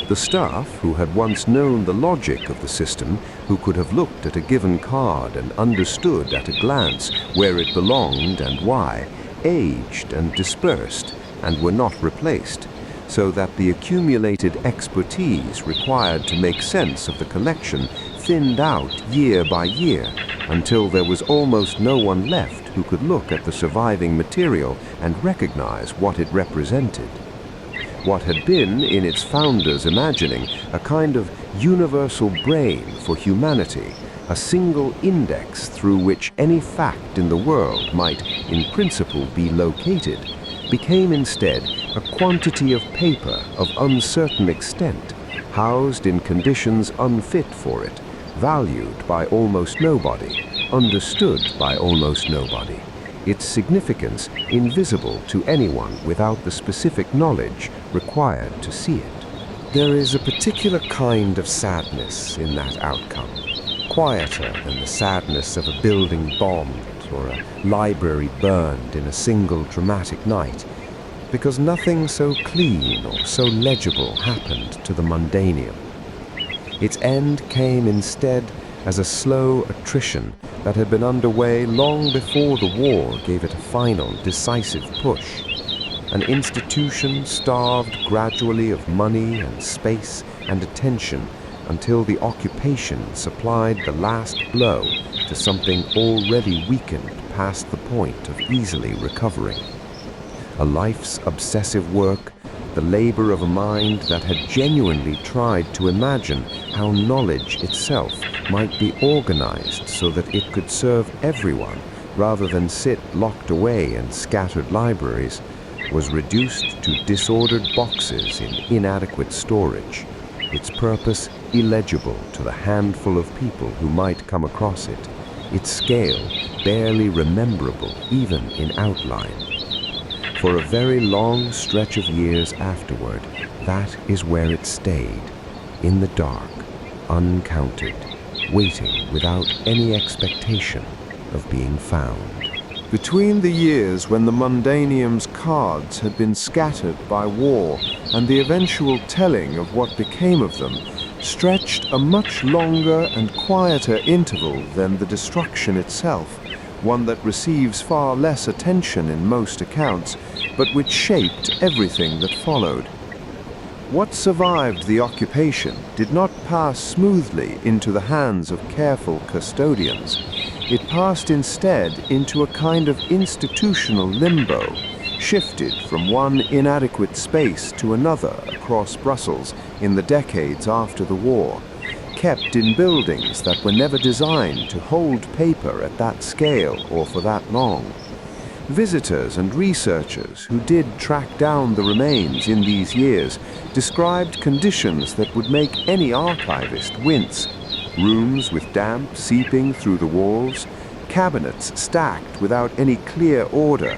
Speaker 2: The staff, who had once known the logic of the system, who could have looked at a given card and understood at a glance where it belonged and why, aged and dispersed and were not replaced, so that the accumulated expertise required to make sense of the collection thinned out year by year until there was almost no one left who could look at the surviving material and recognize what it represented. What had been, in its founder's imagining, a kind of universal brain for humanity, a single index through which any fact in the world might, in principle, be located, became instead a quantity of paper of uncertain extent, housed in conditions unfit for it, valued by almost nobody, understood by almost nobody, its significance invisible to anyone without the specific knowledge required to see it. There is a particular kind of sadness in that outcome, quieter than the sadness of a building bombed or a library burned in a single dramatic night, because nothing so clean or so legible happened to the Mundaneum. Its end came instead as a slow attrition that had been underway long before the war gave it a final, decisive push. An institution starved gradually of money and space and attention until the occupation supplied the last blow to something already weakened past the point of easily recovering. A life's obsessive work, the labor of a mind that had genuinely tried to imagine how knowledge itself might be organized so that it could serve everyone rather than sit locked away in scattered libraries, was reduced to disordered boxes in inadequate storage, its purpose illegible to the handful of people who might come across it, its scale barely rememberable even in outline. For a very long stretch of years afterward, that is where it stayed, in the dark, uncounted, waiting without any expectation of being found. Between the years when the Mundaneum's cards had been scattered by war and the eventual telling of what became of them, stretched a much longer and quieter interval than the destruction itself, one that receives far less attention in most accounts, but which shaped everything that followed. What survived the occupation did not pass smoothly into the hands of careful custodians. It passed instead into a kind of institutional limbo, shifted from one inadequate space to another across Brussels in the decades after the war, kept in buildings that were never designed to hold paper at that scale or for that long. Visitors and researchers who did track down the remains in these years described conditions that would make any archivist wince. Rooms with damp seeping through the walls, cabinets stacked without any clear order,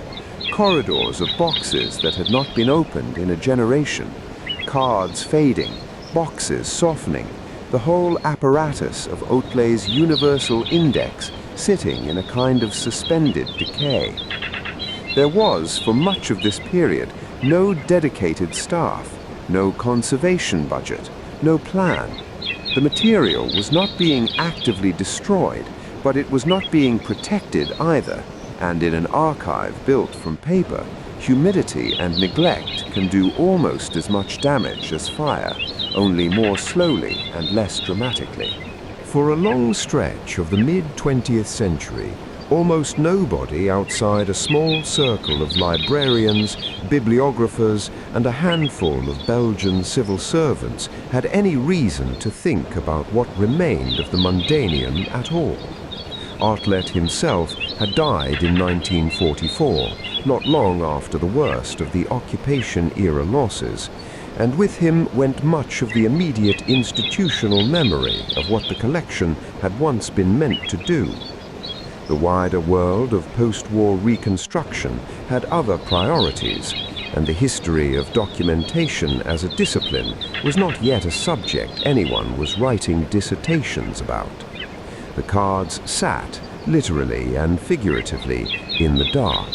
Speaker 2: corridors of boxes that had not been opened in a generation, cards fading, boxes softening, the whole apparatus of Otlet's universal index sitting in a kind of suspended decay. There was, for much of this period, no dedicated staff, no conservation budget, no plan. The material was not being actively destroyed, but it was not being protected either, and in an archive built from paper, humidity and neglect can do almost as much damage as fire, only more slowly and less dramatically. For a long stretch of the mid-20th century, almost nobody outside a small circle of librarians, bibliographers, and a handful of Belgian civil servants had any reason to think about what remained of the Mundaneum at all. Otlet himself had died in 1944, not long after the worst of the occupation-era losses, and with him went much of the immediate institutional memory of what the collection had once been meant to do. The wider world of post-war reconstruction had other priorities, and the history of documentation as a discipline was not yet a subject anyone was writing dissertations about. The cards sat, literally and figuratively, in the dark.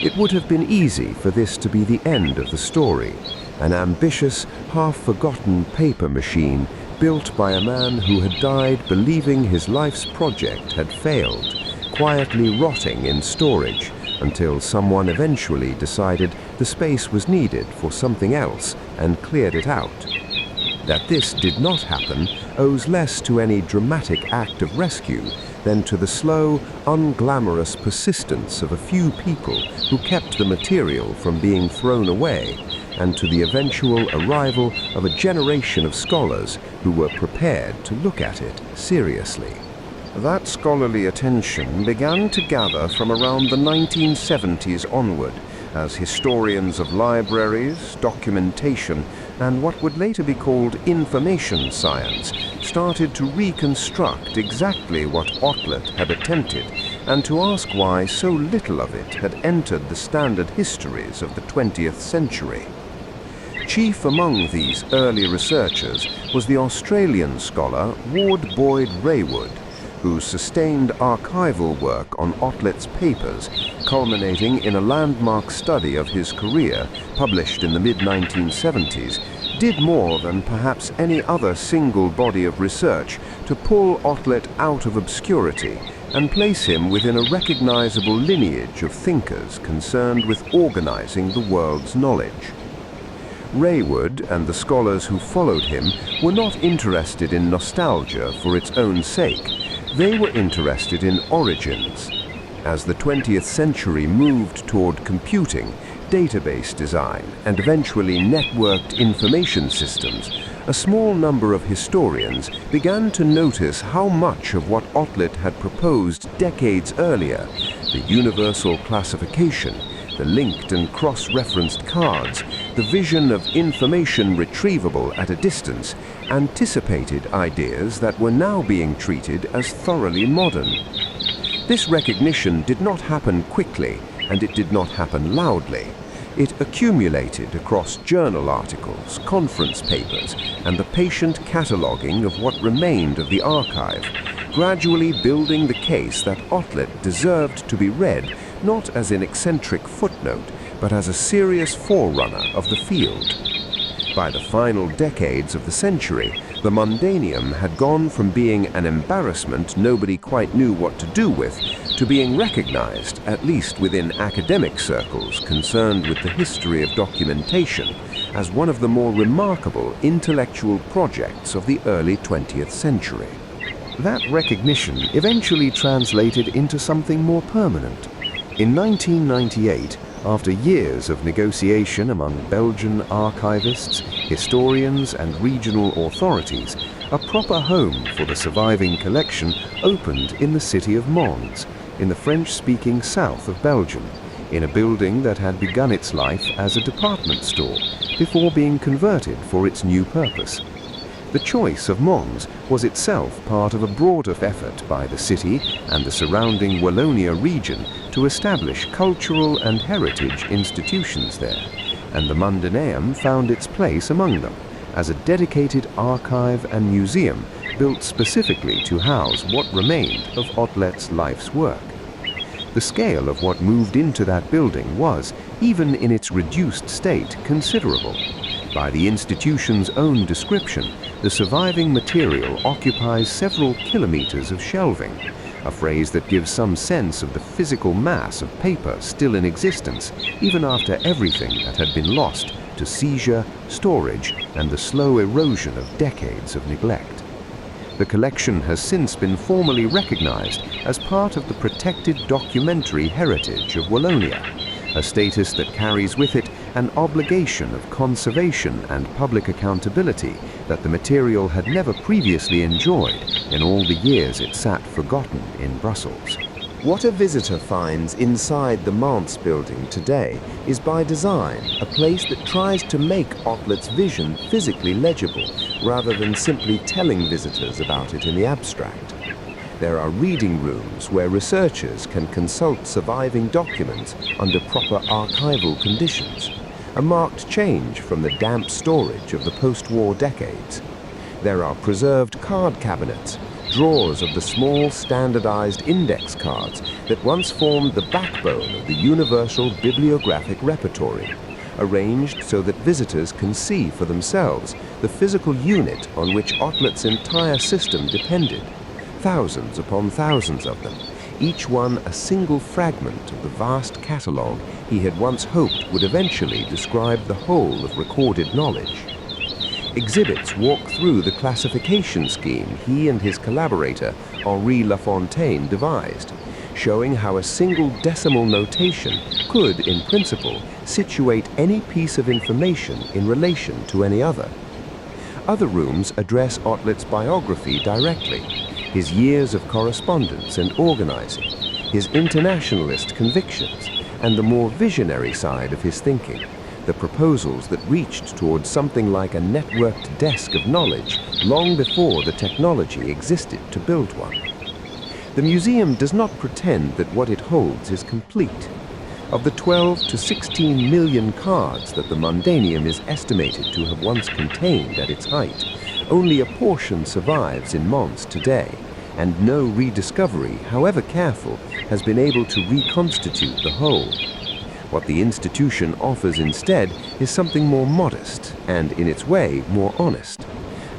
Speaker 2: It would have been easy for this to be the end of the story, an ambitious, half-forgotten paper machine built by a man who had died believing his life's project had failed, quietly rotting in storage until someone eventually decided the space was needed for something else and cleared it out. That this did not happen owes less to any dramatic act of rescue than to the slow, unglamorous persistence of a few people who kept the material from being thrown away, and to the eventual arrival of a generation of scholars who were prepared to look at it seriously. That scholarly attention began to gather from around the 1970s onward, as historians of libraries, documentation, and what would later be called information science started to reconstruct exactly what Otlet had attempted, and to ask why so little of it had entered the standard histories of the 20th century. Chief among these early researchers was the Australian scholar Ward Boyd Raywood, whose sustained archival work on Otlet's papers, culminating in a landmark study of his career published in the mid-1970s, did more than perhaps any other single body of research to pull Otlet out of obscurity and place him within a recognizable lineage of thinkers concerned with organizing the world's knowledge. Raywood and the scholars who followed him were not interested in nostalgia for its own sake. They were interested in origins. As the 20th century moved toward computing, database design, and eventually networked information systems, a small number of historians began to notice how much of what Otlet had proposed decades earlier, the universal classification, the linked and cross-referenced cards, the vision of information retrievable at a distance, anticipated ideas that were now being treated as thoroughly modern. This recognition did not happen quickly, and it did not happen loudly. It accumulated across journal articles, conference papers, and the patient cataloguing of what remained of the archive, gradually building the case that Otlet deserved to be read not as an eccentric footnote, but as a serious forerunner of the field. By the final decades of the century, the Mundaneum had gone from being an embarrassment nobody quite knew what to do with,
Speaker 1: to being recognized, at least within academic circles concerned with the history of documentation, as one of the more remarkable intellectual projects of the early 20th century. That recognition eventually translated into something more permanent. In 1998, after years of negotiation among Belgian archivists, historians and regional authorities, a proper home for the surviving collection opened in the city of Mons, in the French-speaking south of Belgium, in a building that had begun its life as a department store before being converted for its new purpose. The choice of Mons was itself part of a broader effort by the city and the surrounding Wallonia region to establish cultural and heritage institutions there, and the Mundaneum found its place among them as a dedicated archive and museum built specifically to house what remained of Otlet's life's work. The scale of what moved into that building was, even in its reduced state, considerable. By the institution's own description, the surviving material occupies several kilometers of shelving, a phrase that gives some sense of the physical mass of paper still in existence, even after everything that had been lost to seizure, storage, and the slow erosion of decades of neglect. The collection has since been formally recognized as part of the protected documentary heritage of Wallonia, a status that carries with it an obligation of conservation and public accountability that the material had never previously enjoyed in all the years it sat forgotten in Brussels. What a visitor finds inside the Mons building today is by design a place that tries to make Otlet's vision physically legible, rather than simply telling visitors about it in the abstract. There are reading rooms where researchers can consult surviving documents under proper archival conditions, a marked change from the damp storage of the post-war decades. There are preserved card cabinets, drawers of the small standardized index cards that once formed the backbone of the universal bibliographic repertory, arranged so that visitors can see for themselves the physical unit on which Otlet's entire system depended, thousands upon thousands of them, each one a single fragment of the vast catalogue he had once hoped would eventually describe the whole of recorded knowledge. Exhibits walk through the classification scheme he and his collaborator, Henri La Fontaine, devised, showing how a single decimal notation could, in principle, situate any piece of information in relation to any other. Other rooms address Otlet's biography directly, his years of correspondence and organizing, his internationalist convictions, and the more visionary side of his thinking, the proposals that reached towards something like a networked desk of knowledge long before the technology existed to build one. The museum does not pretend that what it holds is complete. Of the 12 to 16 million cards that the Mundaneum is estimated to have once contained at its height, only a portion survives in Mons today, and no rediscovery, however careful, has been able to reconstitute the whole. What the institution offers instead is something more modest and, in its way, more honest.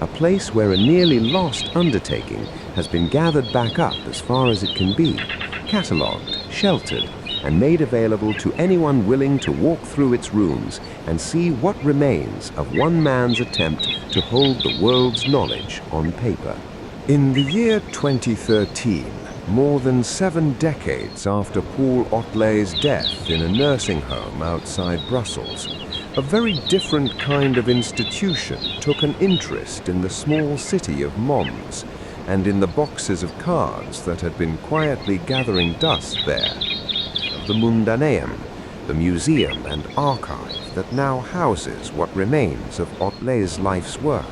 Speaker 1: A place where a nearly lost undertaking has been gathered back up as far as it can be, catalogued, sheltered, and made available to anyone willing to walk through its rooms and see what remains of one man's attempt to hold the world's knowledge on paper. In the year 2013, more than 7 decades after Paul Otlet's death in a nursing home outside Brussels, a very different kind of institution took an interest in the small city of Mons and in the boxes of cards that had been quietly gathering dust there. The Mundaneum, the museum and archive that now houses what remains of Otlet's life's work.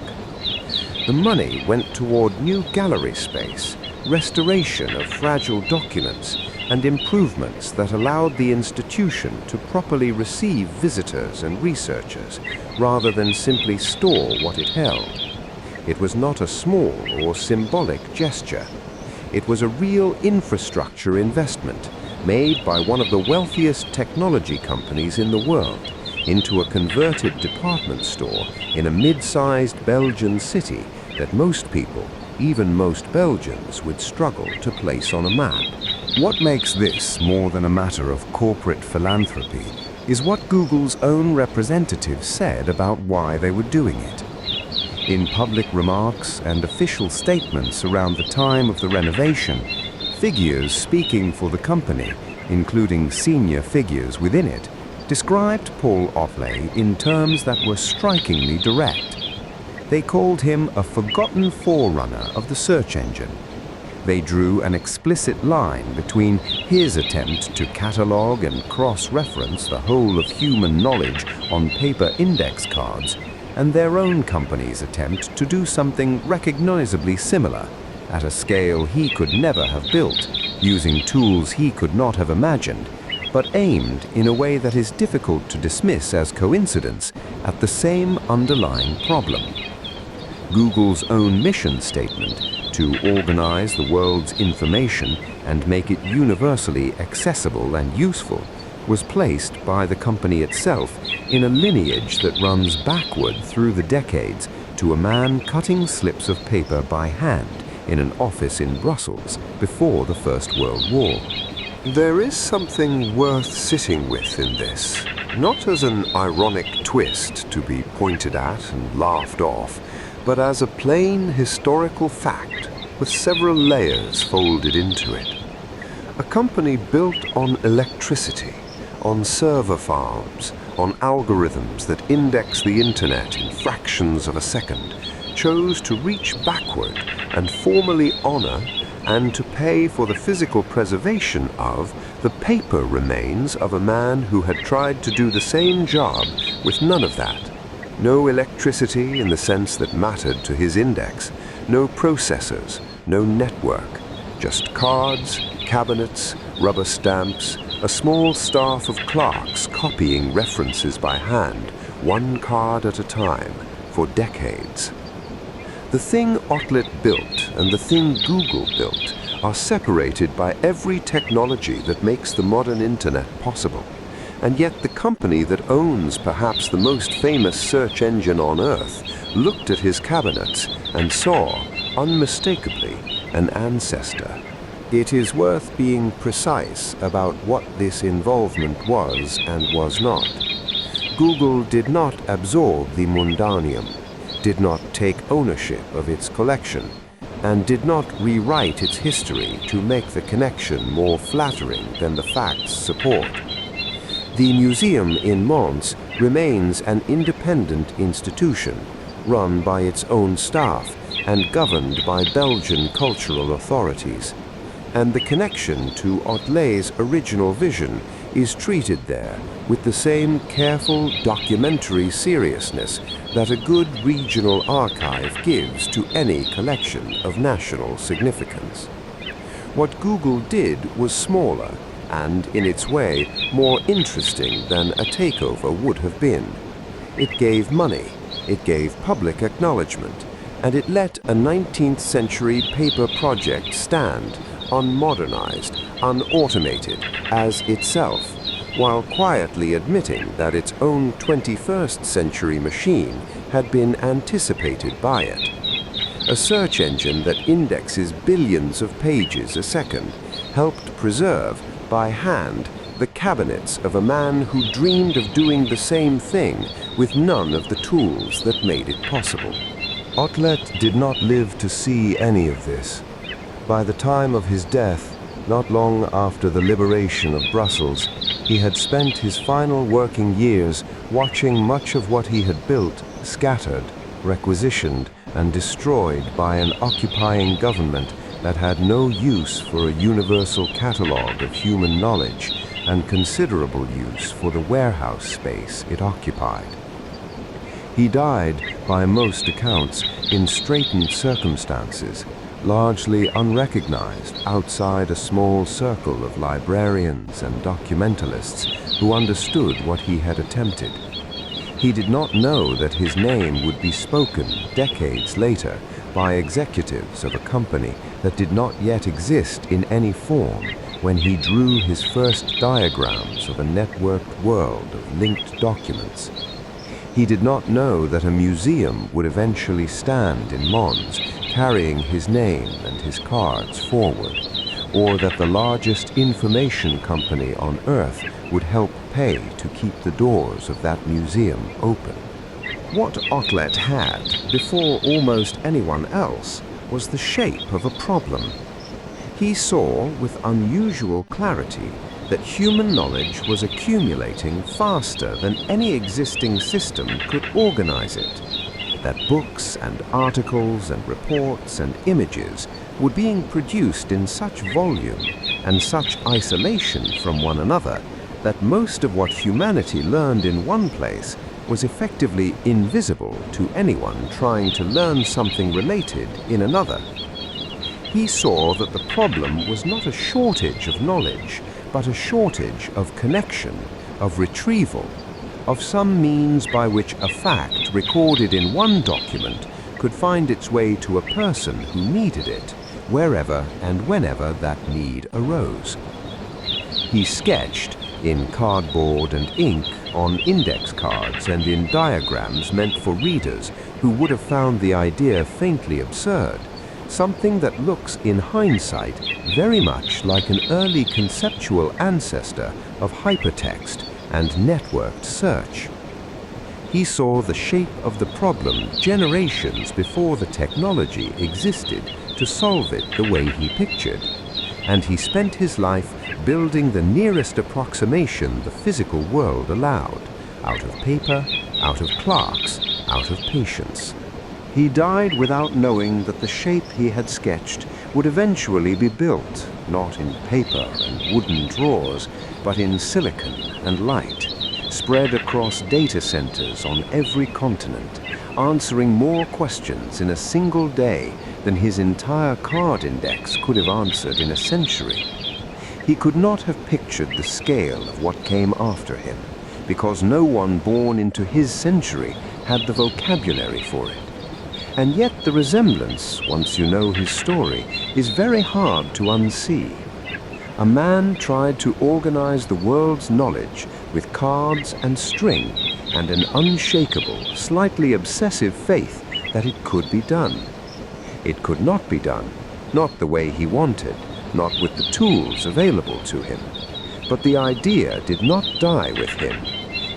Speaker 1: The money went toward new gallery space, restoration of fragile documents, and improvements that allowed the institution to properly receive visitors and researchers, rather than simply store what it held. It was not a small or symbolic gesture. It was a real infrastructure investment made by one of the wealthiest technology companies in the world into a converted department store in a mid-sized Belgian city that most people, even most Belgians, would struggle to place on a map. What makes this more than a matter of corporate philanthropy is what Google's own representatives said about why they were doing it. In public remarks and official statements around the time of the renovation, figures speaking for the company, including senior figures within it, described Paul Otlet in terms that were strikingly direct. They called him a forgotten forerunner of the search engine. They drew an explicit line between his attempt to catalogue and cross-reference the whole of human knowledge on paper index cards and their own company's attempt to do something recognizably similar, at a scale he could never have built, using tools he could not have imagined, but aimed in a way that is difficult to dismiss as coincidence at the same underlying problem. Google's own mission statement, to organize the world's information and make it universally accessible and useful, was placed by the company itself in a lineage that runs backward through the decades to a man cutting slips of paper by hand in an office in Brussels before the First World War. There is something worth sitting with in this, not as an ironic twist to be pointed at and laughed off, but as a plain historical fact with several layers folded into it. A company built on electricity, on server farms, on algorithms that index the internet in fractions of a second, chose to reach backward and formally honor and to pay for the physical preservation of the paper remains of a man who had tried to do the same job with none of that. No electricity in the sense that mattered to his index, no processors, no network, just cards, cabinets, rubber stamps, a small staff of clerks copying references by hand, one card at a time, for decades. The thing Otlet built and the thing Google built are separated by every technology that makes the modern internet possible. And yet the company that owns perhaps the most famous search engine on Earth looked at his cabinets and saw, unmistakably, an ancestor. It is worth being precise about what this involvement was and was not. Google did not absorb the Mundaneum, did not take ownership of its collection, and did not rewrite its history to make the connection more flattering than the facts support. The museum in Mons remains an independent institution, run by its own staff and governed by Belgian cultural authorities, and the connection to Otlet's original vision is treated there with the same careful documentary seriousness that a good regional archive gives to any collection of national significance. What Google did was smaller and, in its way, more interesting than a takeover would have been. It gave money, it gave public acknowledgement, and it let a 19th century paper project stand, unmodernized, unautomated, as itself, while quietly admitting that its own 21st century machine had been anticipated by it. A search engine that indexes billions of pages a second helped preserve, by hand, the cabinets of a man who dreamed of doing the same thing with none of the tools that made it possible. Otlet did not live to see any of this. By the time of his death, not long after the liberation of Brussels, he had spent his final working years watching much of what he had built scattered, requisitioned, and destroyed by an occupying government that had no use for a universal catalogue of human knowledge and considerable use for the warehouse space it occupied. He died, by most accounts, in straitened circumstances, largely unrecognized outside a small circle of librarians and documentalists who understood what he had attempted. He did not know that his name would be spoken decades later by executives of a company that did not yet exist in any form when he drew his first diagrams of a networked world of linked documents. He did not know that a museum would eventually stand in Mons, carrying his name and his cards forward, or that the largest information company on Earth would help pay to keep the doors of that museum open. What Otlet had, before almost anyone else, was the shape of a problem. He saw with unusual clarity that human knowledge was accumulating faster than any existing system could organize it, that books and articles and reports and images were being produced in such volume and such isolation from one another that most of what humanity learned in one place was effectively invisible to anyone trying to learn something related in another. He saw that the problem was not a shortage of knowledge, but a shortage of connection, of retrieval, of some means by which a fact recorded in one document could find its way to a person who needed it, wherever and whenever that need arose. He sketched, in cardboard and ink, on index cards and in diagrams meant for readers who would have found the idea faintly absurd, something that looks in hindsight very much like an early conceptual ancestor of hypertext and networked search. He saw the shape of the problem generations before the technology existed to solve it the way he pictured, and he spent his life building the nearest approximation the physical world allowed, out of paper, out of clerks, out of patience. He died without knowing that the shape he had sketched would eventually be built, not in paper and wooden drawers, but in silicon and light, spread across data centers on every continent, answering more questions in a single day than his entire card index could have answered in a century. He could not have pictured the scale of what came after him, because no one born into his century had the vocabulary for it. And yet the resemblance, once you know his story, is very hard to unsee. A man tried to organize the world's knowledge with cards and string and an unshakable, slightly obsessive faith that it could be done. It could not be done, not the way he wanted, not with the tools available to him. But the idea did not die with him.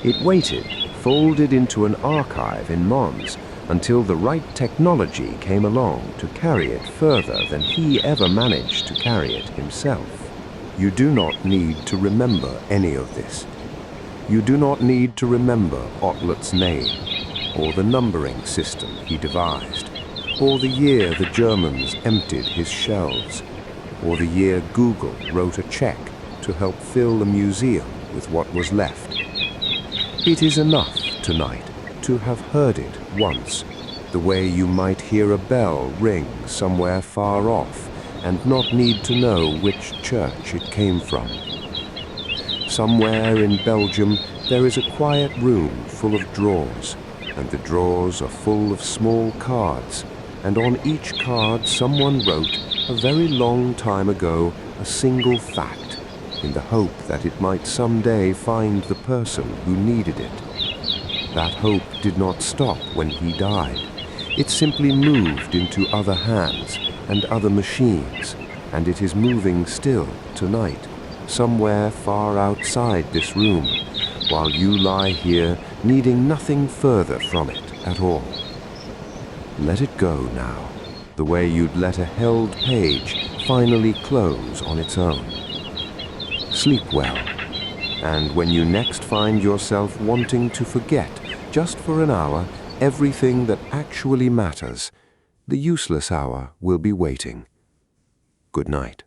Speaker 1: It waited, folded into an archive in Mons, until the right technology came along to carry it further than he ever managed to carry it himself. You do not need to remember any of this. You do not need to remember Otlet's name, or the numbering system he devised, or the year the Germans emptied his shelves, or the year Google wrote a check to help fill a museum with what was left. It is enough tonight to have heard it once, the way you might hear a bell ring somewhere far off and not need to know which church it came from. Somewhere in Belgium there is a quiet room full of drawers, and the drawers are full of small cards, and on each card someone wrote a very long time ago a single fact, in the hope that it might someday find the person who needed it. That hope did not stop when he died. It simply moved into other hands and other machines, and it is moving still tonight, somewhere far outside this room, while you lie here needing nothing further from it at all. Let it go now, the way you'd let a held page finally close on its own. Sleep well, and when you next find yourself wanting to forget, just for an hour, everything that actually matters, the useless hour will be waiting. Good night.